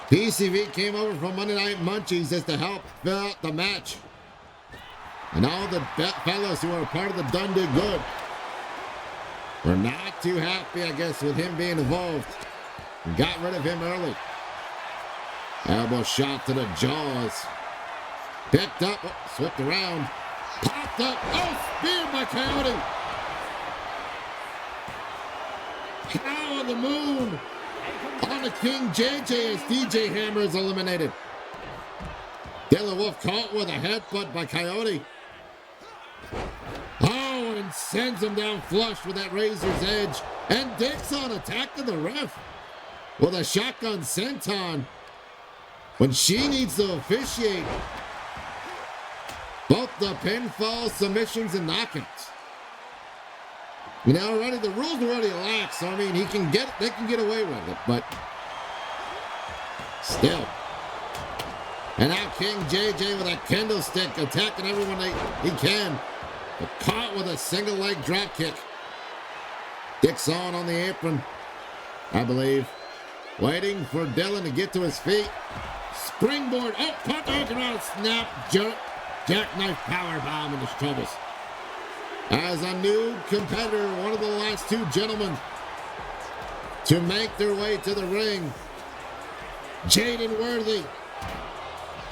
PCV came over from Monday Night Munchies just to help fill out the match. And all the fellas who are part of the Done Did Good were not too happy, I guess, with him being involved. And got rid of him early. Elbow shot to the jaws. Picked up, swept around, popped up. Oh, speared by Coyote. Cow of the Moon on the King JJ as DJ Hammer is eliminated. Dylan Wolf caught with a headbutt by Coyote. Oh, and sends him down flush with that razor's edge. And Dixon attacking the ref with a shotgun senton when she needs to officiate both the pinfall, submissions, and knockouts. You know, already the rules are already lax, so I mean, they can get away with it, but still. And now King JJ with a kendo stick attacking everyone he can, but caught with a single leg drop kick. Dixon on the apron, I believe, waiting for Dylan to get to his feet. Springboard, oh, caught the hook around, snap, jerk, jackknife powerbomb in his troubles. As a new competitor, one of the last 2 gentlemen to make their way to the ring, Jaden Worthy,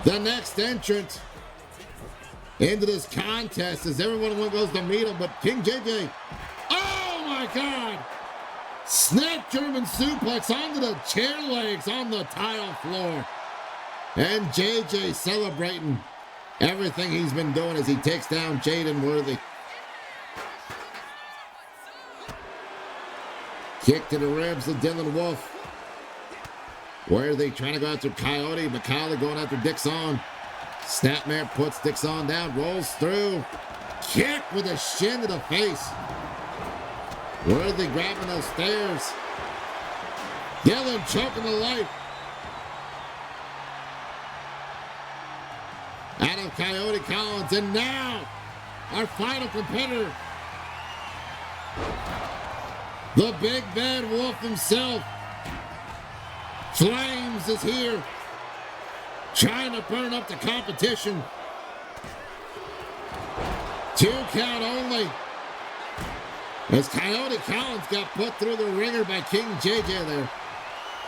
the next entrant into this contest as everyone goes to meet him, but King JJ, oh my God, snap German suplex onto the chair legs on the tile floor. And JJ celebrating everything he's been doing as he takes down Jaden Worthy. Kick to the ribs of Dylan Wolf. Worthy trying to go after Coyote, but Coyote going after Dixon. Snapmare puts Dixon down, rolls through. Kick with a shin to the face. Worthy grabbing those stairs. Dylan choking the life out of Coyote Collins. And now, our final competitor, the big bad wolf himself, Flames, is here, trying to burn up the competition. 2 count only, as Coyote Collins got put through the ringer by King JJ there,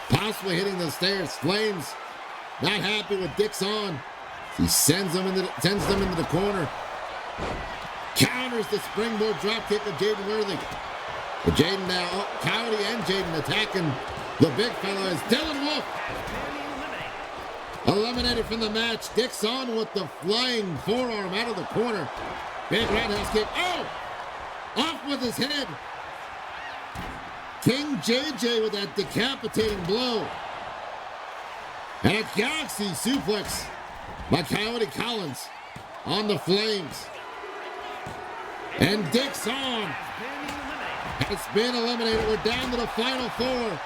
possibly hitting the stairs. Flames not happy with Dixon. He sends them into the corner. Counters the springboard drop kick of Jaden Worthy. But Jaden now, Coyote and Jaden attacking the big fella as Dylan Wolf eliminated from the match. Dixon with the flying forearm out of the corner. Big roundhouse kick. Oh! Off with his head. King JJ with that decapitating blow. And a galaxy suplex by Coyote Collins on the Flames. And Dixon has been eliminated. We're down to the final 4.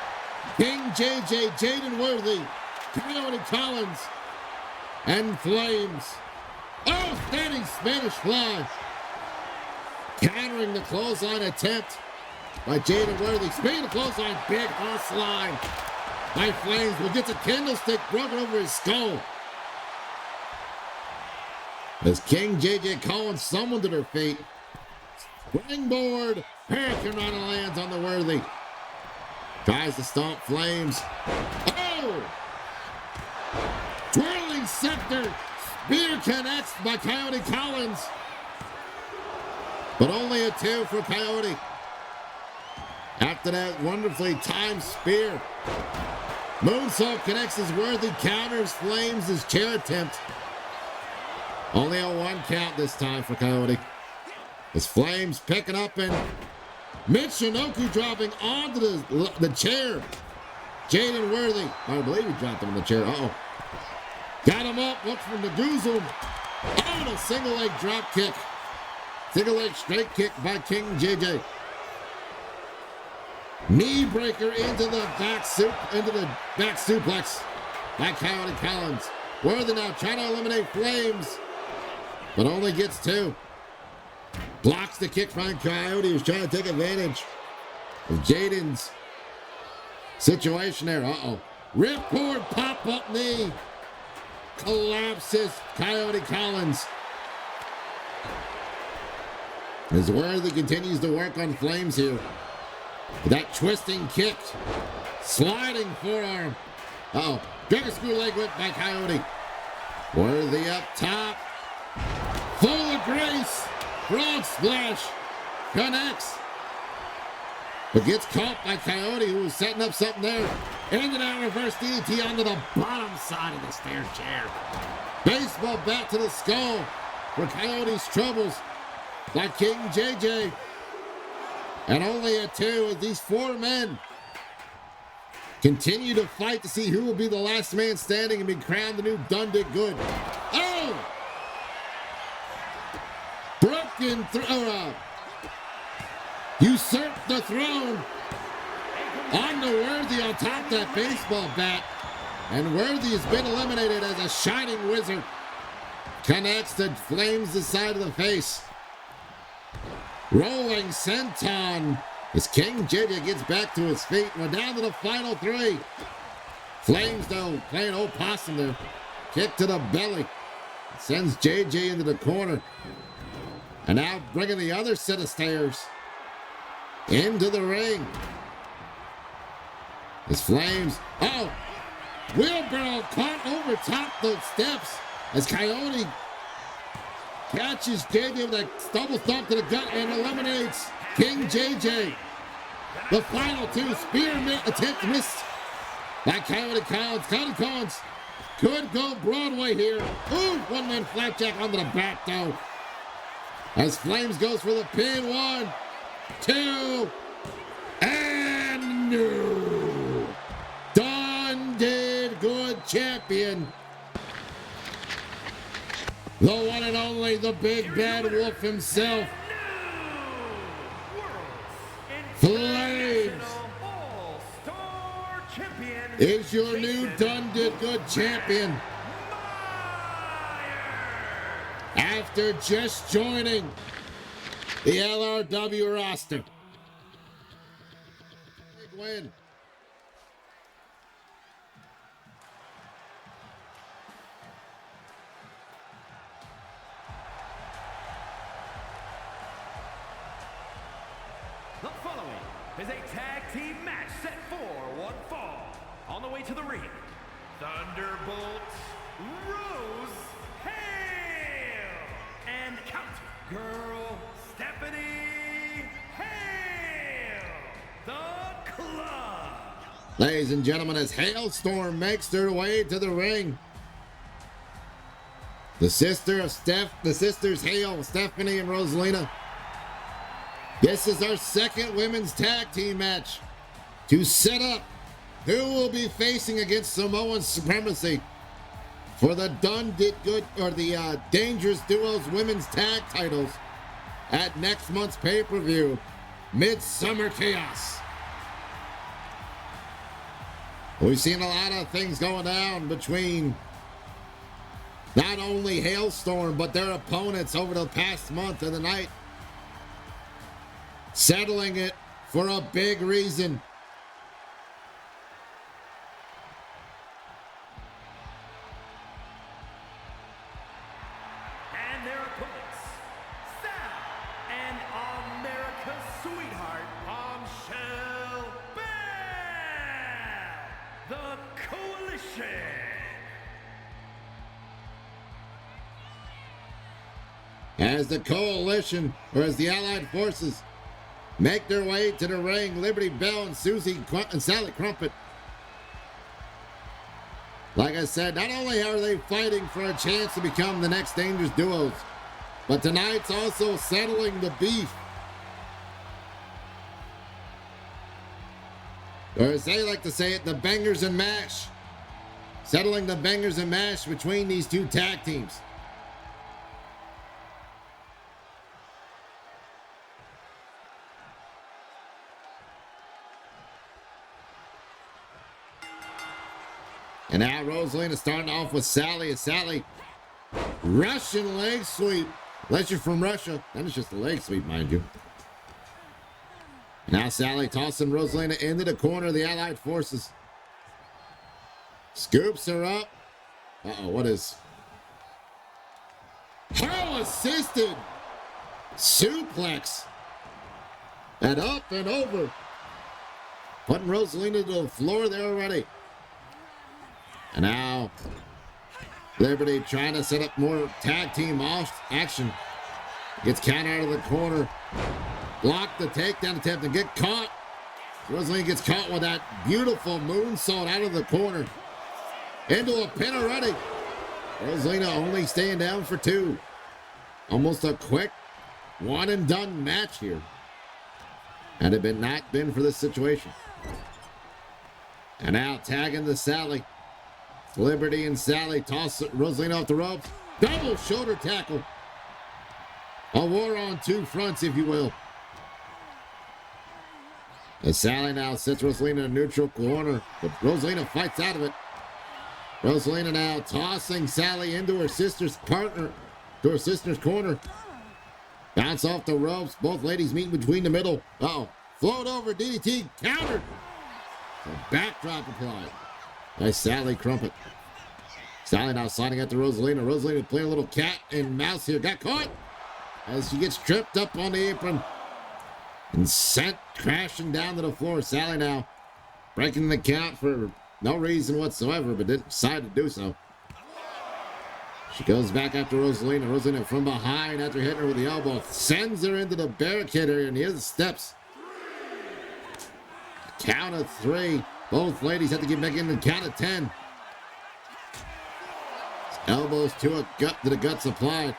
King JJ, Jaden Worthy, Coyote Collins, and Flames. Oh, standing Spanish fly. Countering the clothesline attempt by Jaden Worthy. Speaking of clothesline, big horse line by Flames. Will get a candlestick broken over his skull. As King JJ Collins summoned to their feet. Springboard Hurricane Rana lands on the Worthy. Tries to stomp Flames. Oh! Twirling scepter. Spear connects by Coyote Collins. But only a 2 for Coyote. After that wonderfully timed spear. Moonsault connects his Worthy, counters Flames' his chair attempt. Only a 1 count this time for Coyote. As Flames picking up and Michinoku dropping onto the chair. Jaden Worthy, I believe he dropped him in the chair. Uh-oh. Got him up, looks from the goozle. Oh, and a single leg drop kick. Single leg straight kick by King JJ. Knee breaker into the back suplex by Coyote Collins. Worthy now trying to eliminate Flames, but only gets 2. Blocks the kick from Coyote, who's trying to take advantage of Jaden's situation there. Uh-oh. Ripcord pop-up knee. Collapses Coyote Collins. As Worthy continues to work on Flames here. With that twisting kick. Sliding forearm. Uh-oh. Dragon screw leg whip by Coyote. Worthy up top. Full of grace. Frog splash. Connects. But gets caught by Coyote, who was setting up something there. And then reverse DDT onto the bottom side of the stair chair. Baseball bat to the skull for Coyote's troubles by King JJ. And only a 2 as these 4 men continue to fight to see who will be the last man standing and be crowned the new Dundee Good. Oh! Broken throw. Usurped the throne on the Worthy on top of that baseball bat. And Worthy has been eliminated as a shining wizard. Connects to Flames the side of the face. Rolling senton as King JJ gets back to his feet. We're down to the final 3. Flames, though, playing old possum there. Kick to the belly. Sends JJ into the corner. And now bringing the other set of stairs into the ring. As Flames, oh, wheelbarrow caught over top the steps as Coyote catches JJ with a double thump to the gut and eliminates King JJ. The final 2 spear attempt missed by Coyote Collins. Coyote Collins could go Broadway here. Ooh, 1-man flapjack onto the back though. As Flames goes for the pin. 1, 2, and new Done Did Good champion, the one and only, the big bad wolf himself, Flames, is your new Done Did Good champion. After just joining the LRW roster. Big win. The following is a tag team match set for one fall. On the way to the ring, Thunderbolts, Rose, Hale, and Count Girl Stephanie Hale, the club. Ladies and gentlemen, as Hailstorm makes their way to the ring, the sisters Hale, Stephanie, and Rosalina. This is our second women's tag team match to set up who will be facing against Samoan Supremacy for the Done Did Good, or the Dangerous Duos women's tag titles at next month's pay-per-view, Midsummer Chaos. We've seen a lot of things going down between not only Hailstorm, but their opponents over the past month and the night, settling it for a big reason. And their opponents, Sal and America's sweetheart, Bombshell Bell, the Coalition. As the Coalition, or as the Allied Forces, make their way to the ring, Liberty Bell and Sally Crumpet. Like I said, not only are they fighting for a chance to become the next Dangerous Duos, but tonight's also settling the beef. Or as they like to say it, the bangers and mash. Settling the bangers and mash between these two tag teams. And now Rosalina starting off with Sally. And Sally, Russian leg sweep. Unless you're from Russia, then it's just a leg sweep, mind you. Now Sally tossing Rosalina into the corner of the Allied Forces. Scoops her up. Uh-oh, what is? How assisted suplex. And up and over. Putting Rosalina to the floor there already. And now, Liberty trying to set up more tag team action. Gets count out of the corner. Block the takedown attempt and get caught. Rosalina gets caught with that beautiful moonsault out of the corner. Into a pin already. Rosalina only staying down for two. Almost a quick one and done match here. Had it not been for this situation. And now tagging the Sally. Liberty and Sally toss Rosalina off the ropes. Double shoulder tackle. A war on two fronts, if you will. As Sally now sets Rosalina in a neutral corner, but Rosalina fights out of it. Rosalina now tossing Sally into her sister's partner, to her sister's corner. Bounce off the ropes. Both ladies meet between the middle. Uh-oh. Float over DDT. Countered. A backdrop applied by Sally Crumpet. Sally now sliding out to Rosalina. Rosalina playing a little cat and mouse here. Got caught as she gets tripped up on the apron and sent crashing down to the floor. Sally now breaking the count for no reason whatsoever, but didn't decide to do so. She goes back after Rosalina. Rosalina from behind after hitting her with the elbow. Sends her into the barricade area near the steps. Count of three. Both ladies have to get back in the count of 10. Elbows to the guts applied.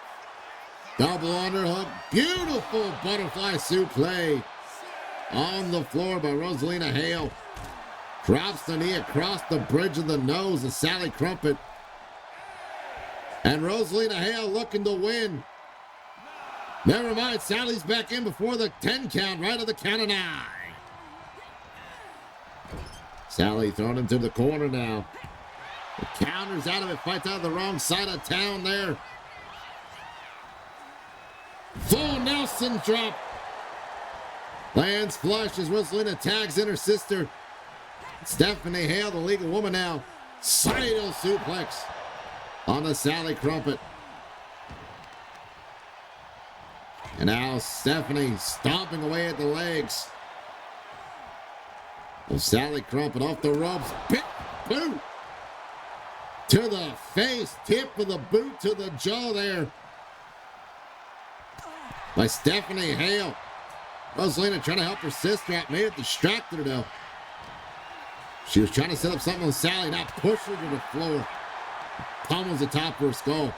Double underhook. Beautiful butterfly suplex on the floor by Rosalina Hale. Drops the knee across the bridge of the nose of Sally Crumpet. And Rosalina Hale looking to win. Never mind, Sally's back in before the 10 count, right at the count of 9. Sally thrown into the corner now. The counter's out of it, fights out of the wrong side of town there. Full Nelson drop. Lands flush as Rosalina tags in her sister. Stephanie Hale, the legal woman now. Sidle suplex on the Sally Crumpet. And now Stephanie stomping away at the legs of Sally Crumpet off the ropes. Big boot to the face. Tip of the boot to the jaw there by Stephanie Hale. Rosalina trying to help her sister out. Made it distracted her though. She was trying to set up something on Sally. Now push her to the floor. Pummels the top of her skull.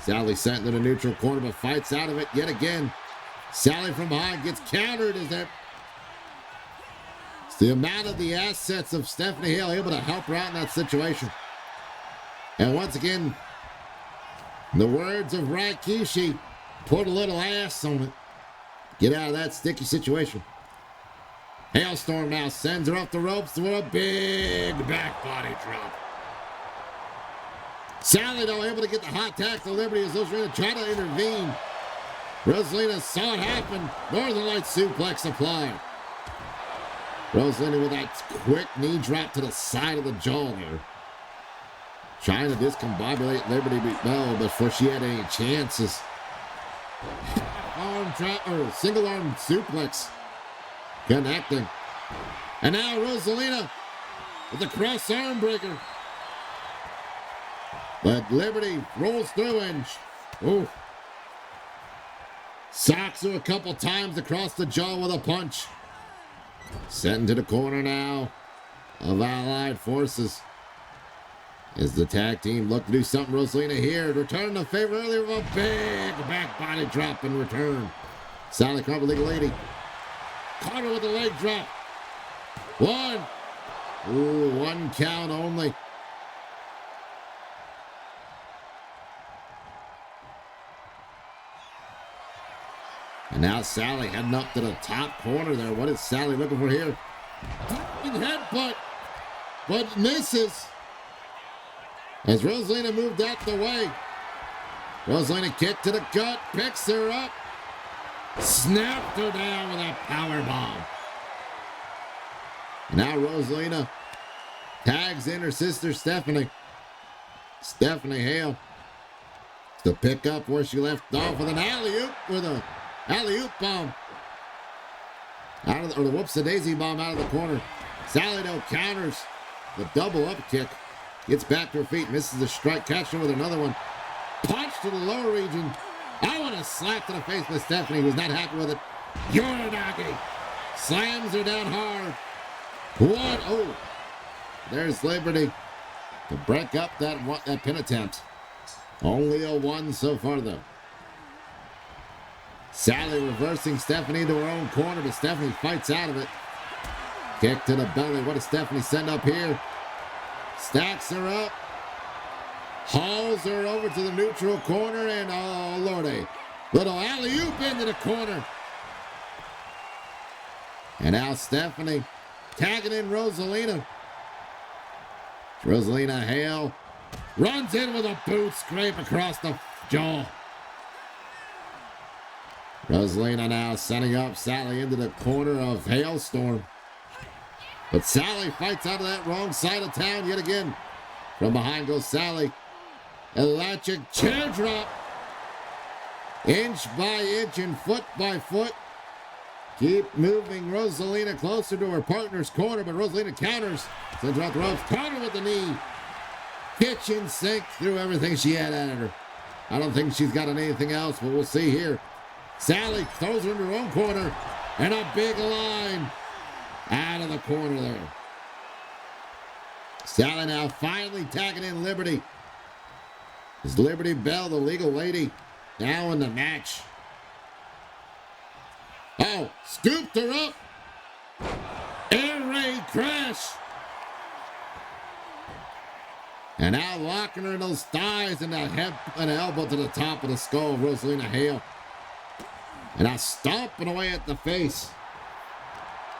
Sally sent into the neutral corner, but fights out of it yet again. Sally from behind gets countered as that. It's the amount of the assets of Stephanie Hale able to help her out in that situation. And once again, in the words of Rikishi, put a little ass on it. Get out of that sticky situation. Hailstorm now sends her off the ropes with a big back body drop. Sally, though, able to get the hot tag to Liberty as Rosalina try to intervene. Rosalina saw it happen. Northern Light suplex applied. Rosalina with that quick knee drop to the side of the jaw there. Trying to discombobulate Liberty Bell before she had any chances. Arm drop or single arm suplex. Connecting. And now Rosalina with the cross arm breaker. But Liberty rolls through and socks her a couple times across the jaw with a punch. Sent into the corner now of Allied Forces. As the tag team look to do something, Rosalina here, returning the favor earlier with a big back body drop in return. Sally Crumpet, legal lady. Caught her with the leg drop. One count only. And now Sally heading up to the top corner there. What is Sally looking for here? Headbutt, but misses. As Rosalina moved out the way. Rosalina kick to the gut, picks her up. Snapped her down with a power bomb. Now Rosalina tags in her sister Stephanie. Stephanie Hale to pick up where she left off with an alley-oop with a alley-oop bomb. Or the whoops-a-daisy bomb out of the corner. Sally though counters the double up kick. Gets back to her feet, misses the strike, catch her with another one. Punch to the lower region. I want to slap to the face by Stephanie, who's not happy with it. Yorodaki slams her down hard. There's Liberty to break up that pin attempt. Only a 1 so far, though. Sally reversing Stephanie to her own corner, but Stephanie fights out of it. Kick to the belly. What does Stephanie send up here? Stacks her up. Hauls her over to the neutral corner, and oh, lordy. Little alley-oop into the corner. And now Stephanie tagging in Rosalina. Rosalina Hale runs in with a boot scrape across the jaw. Rosalina now setting up Sally into the corner of Hailstorm. But Sally fights out of that wrong side of town yet again. From behind goes Sally. Electric chair drop. Inch by inch and foot by foot. Keep moving Rosalina closer to her partner's corner, but Rosalina counters. Sends her out the ropes. Counter with the knee. Kitchen sink through everything she had at her. I don't think she's got anything else, but we'll see here. Sally throws her into her own corner. And a big line out of the corner there. Sally now finally tagging in Liberty. Is Liberty Bell, the legal lady, now in the match. Oh, scooped her up. Air raid crash. And now locking her in those thighs and that head and elbow to the top of the skull of Rosalina Hale. And now stomping away at the face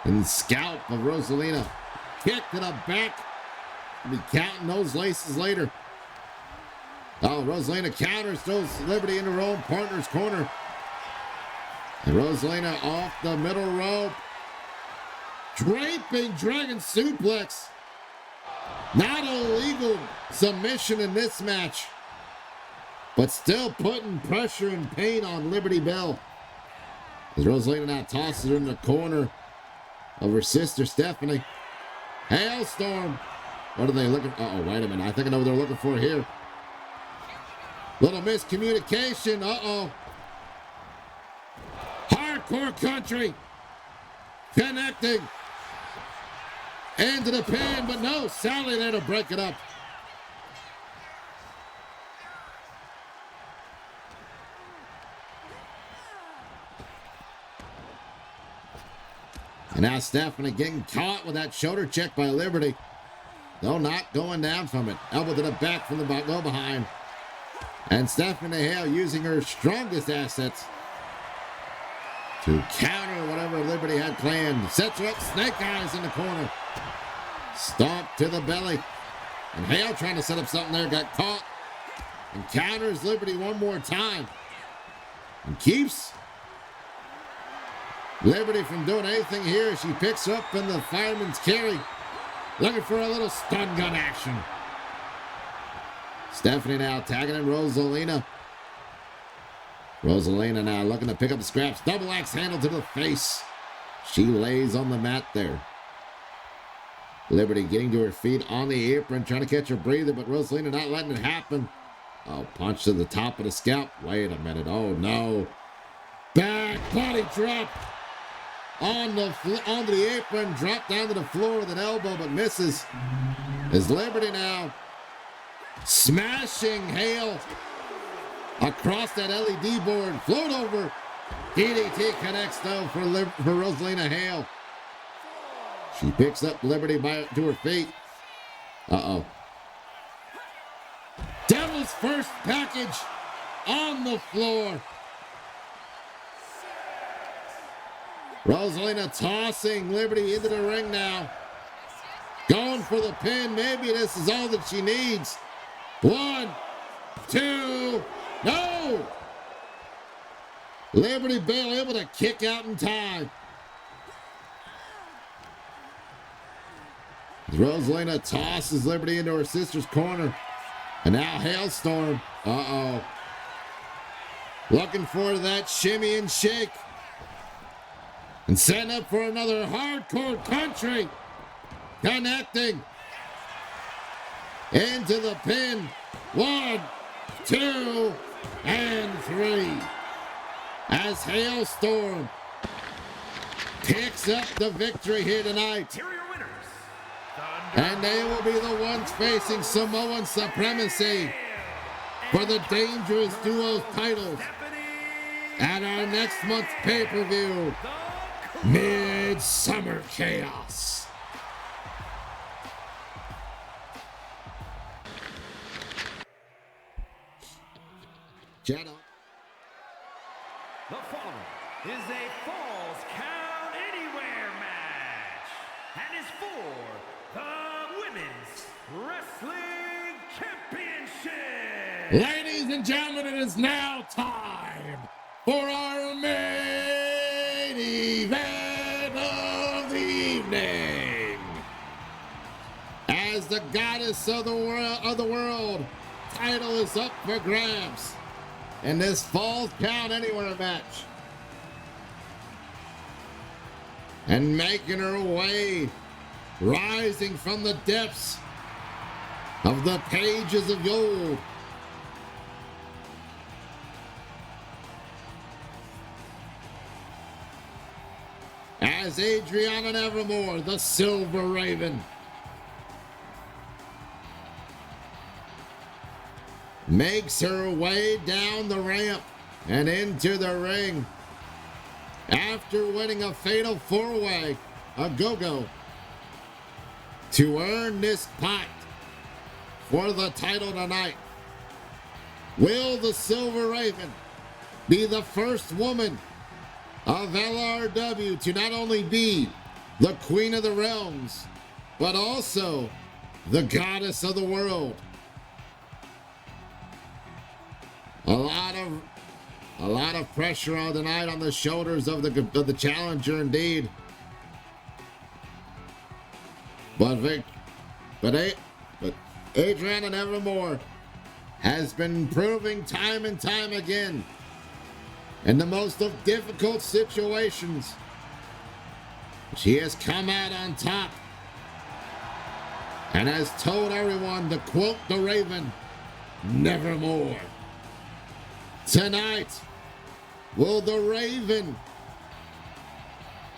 and scalp of Rosalina. Kick to the back. We'll be counting those laces later. Oh, Rosalina counters, throws Liberty into her own partner's corner. And Rosalina off the middle rope. Draping dragon suplex. Not a legal submission in this match, but still putting pressure and pain on Liberty Bell. As Rosalina now tosses her in the corner of her sister Stephanie. Hailstorm. What are they looking for? Uh-oh, wait a minute. I think I know what they're looking for here. Little miscommunication. Uh-oh. Hardcore country. Connecting. Into the pin, but no, Sally there to break it up. And now Stephanie getting caught with that shoulder check by Liberty. Though not going down from it. Elbow to the back from the go behind. And Stephanie Hale using her strongest assets to counter whatever Liberty had planned. Sets her up, snake eyes in the corner. Stomp to the belly. And Hale trying to set up something there, got caught. And counters Liberty one more time. And keeps Liberty from doing anything here. She picks up in the fireman's carry. Looking for a little stun gun action. Stephanie now tagging in Rosalina. Rosalina now looking to pick up the scraps. Double axe handle to the face. She lays on the mat there. Liberty getting to her feet on the apron, trying to catch her breather, but Rosalina not letting it happen. Oh, punch to the top of the scalp. Wait a minute. Oh, no. Back body drop onto the apron. Drop down to the floor with an elbow, but misses. As Liberty now smashing Hale across that LED board. Float over. DDT connects, though, for Rosalina Hale. She picks up Liberty to her feet. Uh-oh. Devil's first package on the floor. Rosalina tossing Liberty into the ring now. Going for the pin. Maybe this is all that she needs. 1, 2, no! Liberty Bell able to kick out in time. Rosalina tosses Liberty into her sister's corner. And now Hailstorm. Uh-oh. Looking for that shimmy and shake. And setting up for another hardcore country. Connecting. Into the pin. 1, 2, and 3. As Hailstorm picks up the victory here tonight. And they will be the ones facing Samoan supremacy for the Dangerous Duos titles at our next month's pay-per-view, Midsummer Chaos. Chat up. The following is a Falls Count Anywhere match and is for the Women's Wrestling Championship. Ladies and gentlemen, it is now time for our main event of the evening. As the goddess of the world title is up for grabs in this Falls Count Anywhere match. And making her way, rising from the depths of the pages of gold. As Adriana Nevermore, the Silver Raven, makes her way down the ramp and into the ring after winning a fatal four-way, a go-go, to earn this pot for the title tonight. Will the Silver Raven be the first woman of LRW to not only be the Queen of the Realms, but also the Goddess of the World? A lot of pressure on tonight on the shoulders of the challenger, indeed. But Adriana Nevermore has been proving time and time again in the most of difficult situations, she has come out on top and has told everyone to quote the Raven, nevermore. Tonight, will the Raven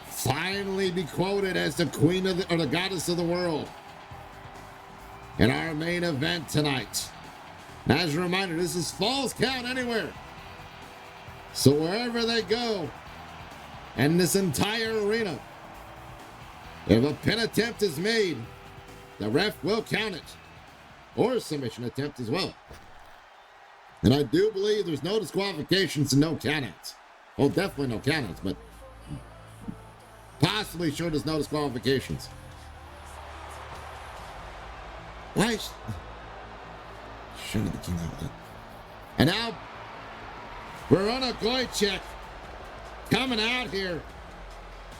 finally be quoted as the Queen of the Goddess of the World in our main event tonight? And as a reminder, this is Falls Count Anywhere. So wherever they go in this entire arena, if a pin attempt is made, the ref will count it, or a submission attempt as well. And I do believe there's no disqualifications and no countouts. Well, definitely no countouts, but possibly sure there's no disqualifications. Why? Shouldn't have came out with that. And now, Verona Goychek coming out here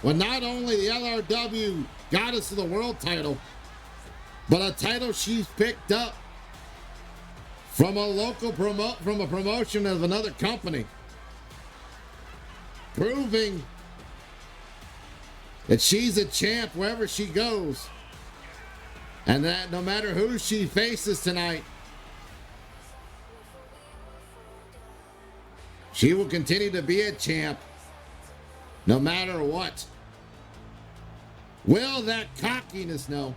with not only the LRW Goddess of the World title, but a title she's picked up from a promotion of another company, proving that she's a champ wherever she goes, and that no matter who she faces tonight, she will continue to be a champ no matter what. Will that cockiness now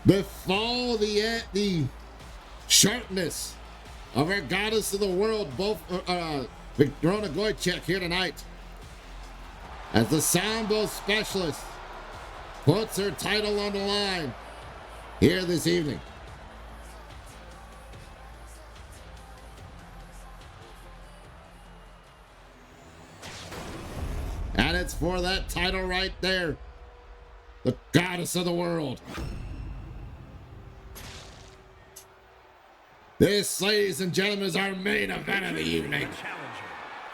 befall the sharpness of our Goddess of the World, both Verona Goychek here tonight, as the Sambo specialist puts her title on the line here this evening. And it's for that title right there, the Goddess of the World. This, ladies and gentlemen, is our main event of the evening. The challenger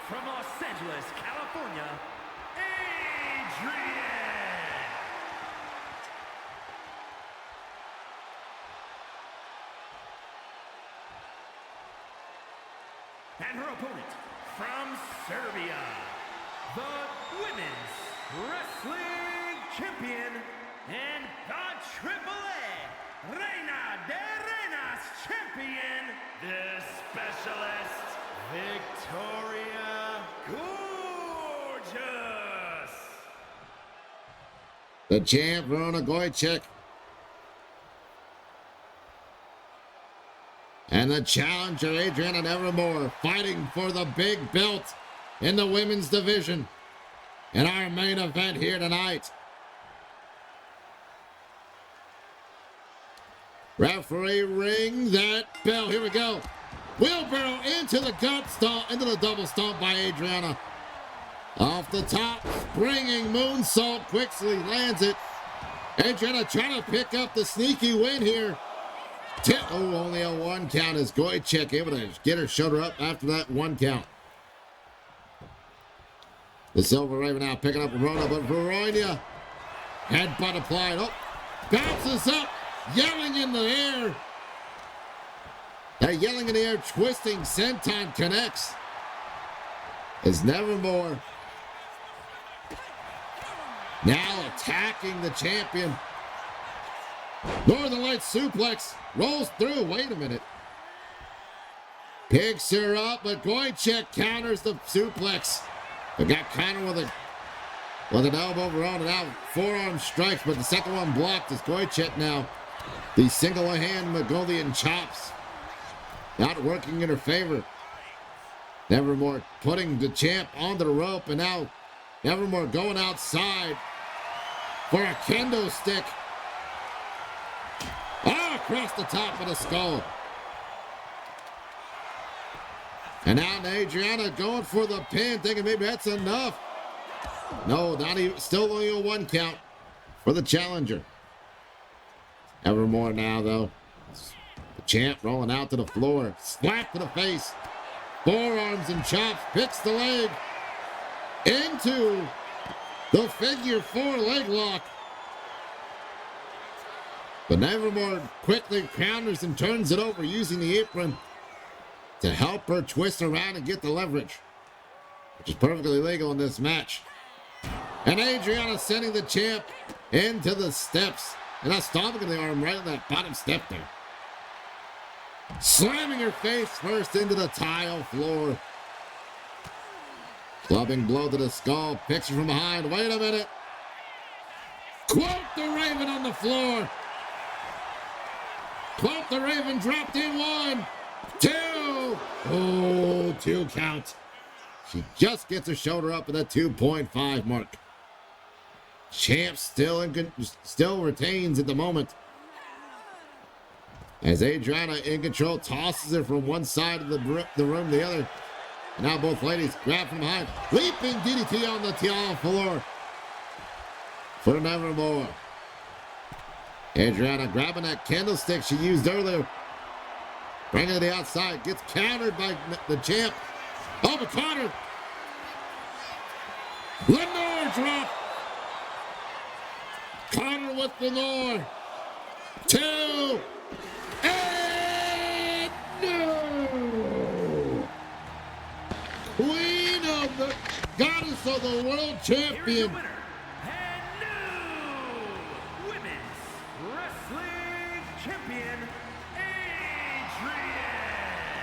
from Los Angeles, California, Adrian. And her opponent from Serbia, the Women's Wrestling Champion and the Triple A Reina de Reinas Champion, the Specialist, Victoria Gorgeous. The champ, Verona Goychek. And the challenger, Adriana Nevermore, fighting for the big belt in the women's division in our main event here tonight. Referee, ring that bell. Here we go. Wheelbarrow into the gut stomp, into the double stomp by Adriana. Off the top, springing moonsault, quickly lands it. Adriana trying to pick up the sneaky win here. Only a one count as Goychek able to get her shoulder up after that one count. The Silver Raven now picking up Verona, but Verona headbutt applied. Oh, bounces up, yelling in the air. That yelling in the air, twisting senton connects. As Nevermore now attacking the champion. Northern Lights suplex rolls through. Wait a minute. Picks her up, but Goychek counters the suplex. But got countered with an elbow Verona. Now forearm strikes, but the second one blocked as Goychek now. The single hand Mongolian chops not working in her favor. Nevermore putting the champ onto the rope, and now Nevermore going outside for a kendo stick. Oh, across the top of the skull. And now Adriana going for the pin, thinking maybe that's enough. No, not even, still only a 1 count for the challenger. Evermore now, though. The champ rolling out to the floor. Slap to the face. Forearms and chops. Picks the leg into the figure 4 leg lock. But Evermore quickly counters and turns it over using the apron to help her twist around and get the leverage, which is perfectly legal in this match. And Adriana sending the champ into the steps. And now stomping the arm right on that bottom step there. Slamming her face first into the tile floor. Clubbing blow to the skull. Picks her from behind. Wait a minute. Quote the Raven on the floor. Quote the Raven dropped in 1, 2. Oh, 2 count. She just gets her shoulder up at the 2.5 mark. Champ still retains at the moment. As Adriana in control tosses her from one side of the room to the other. And now both ladies grab from behind. Leaping DDT on the tile floor for Nevermore. Adriana grabbing that candlestick she used earlier. Bringing it to the outside. Gets countered by the champ. Oh, but Connor. Lenore drop. Connor with Lenore. 2. And no. Queen of the Goddess of the World Champion.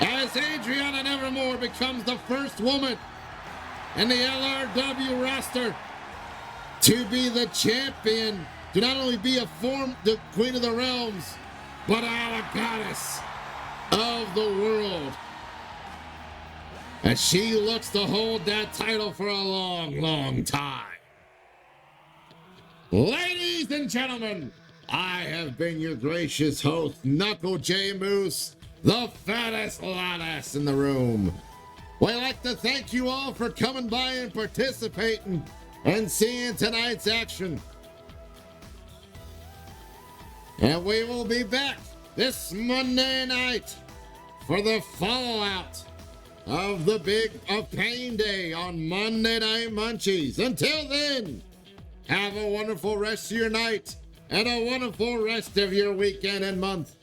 As Adriana Nevermore becomes the first woman in the LRW roster to be the champion, to not only be the Queen of the Realms, but our Goddess of the World. As she looks to hold that title for a long, long time. Ladies and gentlemen, I have been your gracious host, Knuckle J Moose, the fattest loudest in the room. We'd like to thank you all for coming by and participating and seeing tonight's action. And we will be back this Monday night for the fallout of Pain Day on Monday Night Munchies. Until then, have a wonderful rest of your night and a wonderful rest of your weekend and month.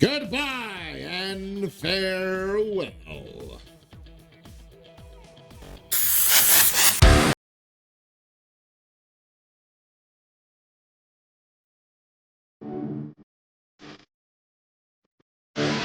Goodbye and farewell.